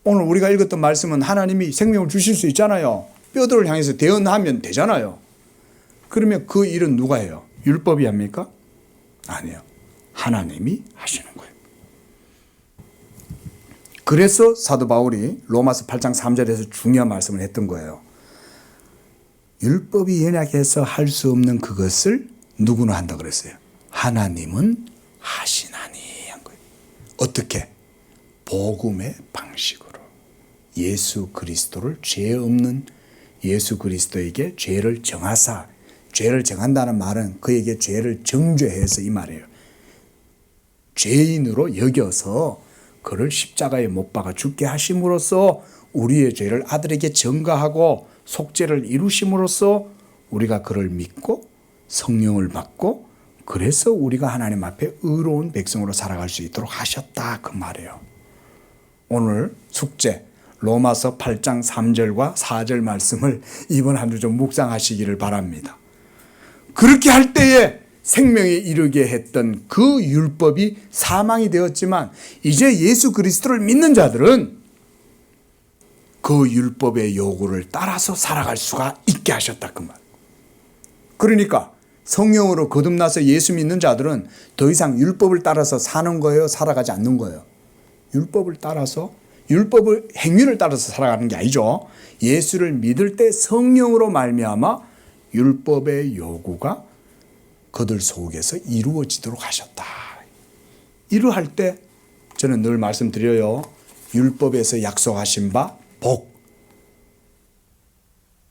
오늘 우리가 읽었던 말씀은 하나님이 생명을 주실 수 있잖아요. 뼈들을 향해서 대언하면 되잖아요. 그러면 그 일은 누가 해요? 율법이 합니까? 아니에요. 하나님이 하시는 거예요. 그래서 사도 바울이 로마서 8장 3절에서 중요한 말씀을 했던 거예요. 율법이 연약해서 할 수 없는 그것을 누구는 한다 그랬어요? 하나님은 하시나니 한 거예요. 어떻게? 복음의 방식으로. 예수 그리스도를 죄 없는 예수 그리스도에게 죄를 정하사, 죄를 정한다는 말은 그에게 죄를 정죄해서 이 말이에요. 죄인으로 여겨서 그를 십자가에 못 박아 죽게 하심으로써 우리의 죄를 아들에게 전가하고 속죄를 이루심으로써 우리가 그를 믿고 성령을 받고 그래서 우리가 하나님 앞에 의로운 백성으로 살아갈 수 있도록 하셨다 그 말이에요. 오늘 숙제 로마서 8장 3절과 4절 말씀을 이번 한 주 좀 묵상하시기를 바랍니다. 그렇게 할 때에 생명에 이르게 했던 그 율법이 사망이 되었지만 이제 예수 그리스도를 믿는 자들은 그 율법의 요구를 따라서 살아갈 수가 있게 하셨다 그 말. 그러니까 성령으로 거듭나서 예수 믿는 자들은 더 이상 율법을 따라서 사는 거예요, 살아가지 않는 거예요? 율법을 따라서, 율법을 행위를 따라서 살아가는 게 아니죠. 예수를 믿을 때 성령으로 말미암아 율법의 요구가 그들 속에서 이루어지도록 하셨다. 이러할 때 저는 늘 말씀드려요. 율법에서 약속하신 바 복.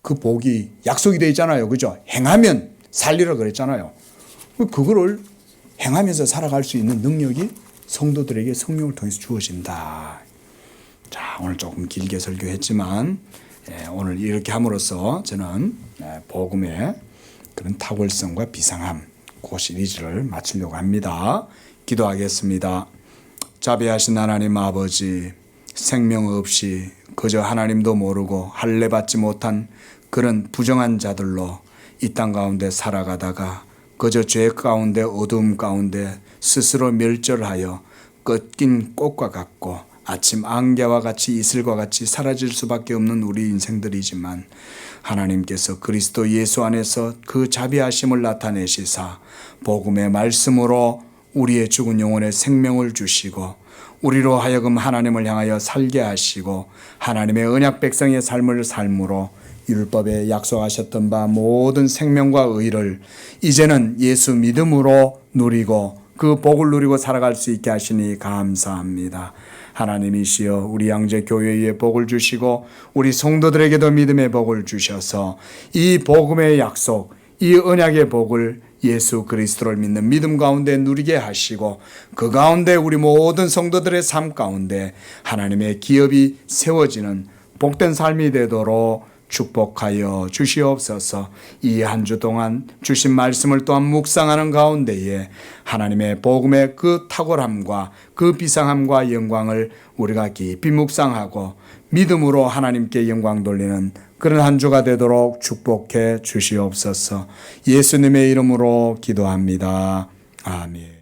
그 복이 약속이 되어 있잖아요. 그죠? 행하면 살리라 그랬잖아요. 그거를 행하면서 살아갈 수 있는 능력이 성도들에게 성령을 통해서 주어진다. 자, 오늘 조금 길게 설교했지만 오늘 이렇게 함으로써 저는 복음의 그런 탁월성과 비상함 그 시리즈를 마치려고 합니다. 기도하겠습니다. 자비하신 하나님 아버지, 생명 없이 그저 하나님도 모르고 할례 받지 못한 그런 부정한 자들로 이 땅 가운데 살아가다가 그저 죄 가운데 어두움 가운데 스스로 멸절하여 꺾인 꽃과 같고 아침 안개와 같이 이슬과 같이 사라질 수밖에 없는 우리 인생들이지만 하나님께서 그리스도 예수 안에서 그 자비하심을 나타내시사 복음의 말씀으로 우리의 죽은 영혼에 생명을 주시고 우리로 하여금 하나님을 향하여 살게 하시고 하나님의 언약 백성의 삶을 삶으로 율법에 약속하셨던 바 모든 생명과 의를 이제는 예수 믿음으로 누리고 그 복을 누리고 살아갈 수 있게 하시니 감사합니다. 하나님이시여 우리 양재교회에 복을 주시고 우리 성도들에게도 믿음의 복을 주셔서 이 복음의 약속, 이 언약의 복을 예수 그리스도를 믿는 믿음 가운데 누리게 하시고 그 가운데 우리 모든 성도들의 삶 가운데 하나님의 기업이 세워지는 복된 삶이 되도록 축복하여 주시옵소서. 이 한 주 동안 주신 말씀을 또한 묵상하는 가운데에 하나님의 복음의 그 탁월함과 그 비상함과 영광을 우리가 깊이 묵상하고 믿음으로 하나님께 영광 돌리는 그런 한 주가 되도록 축복해 주시옵소서. 예수님의 이름으로 기도합니다. 아멘.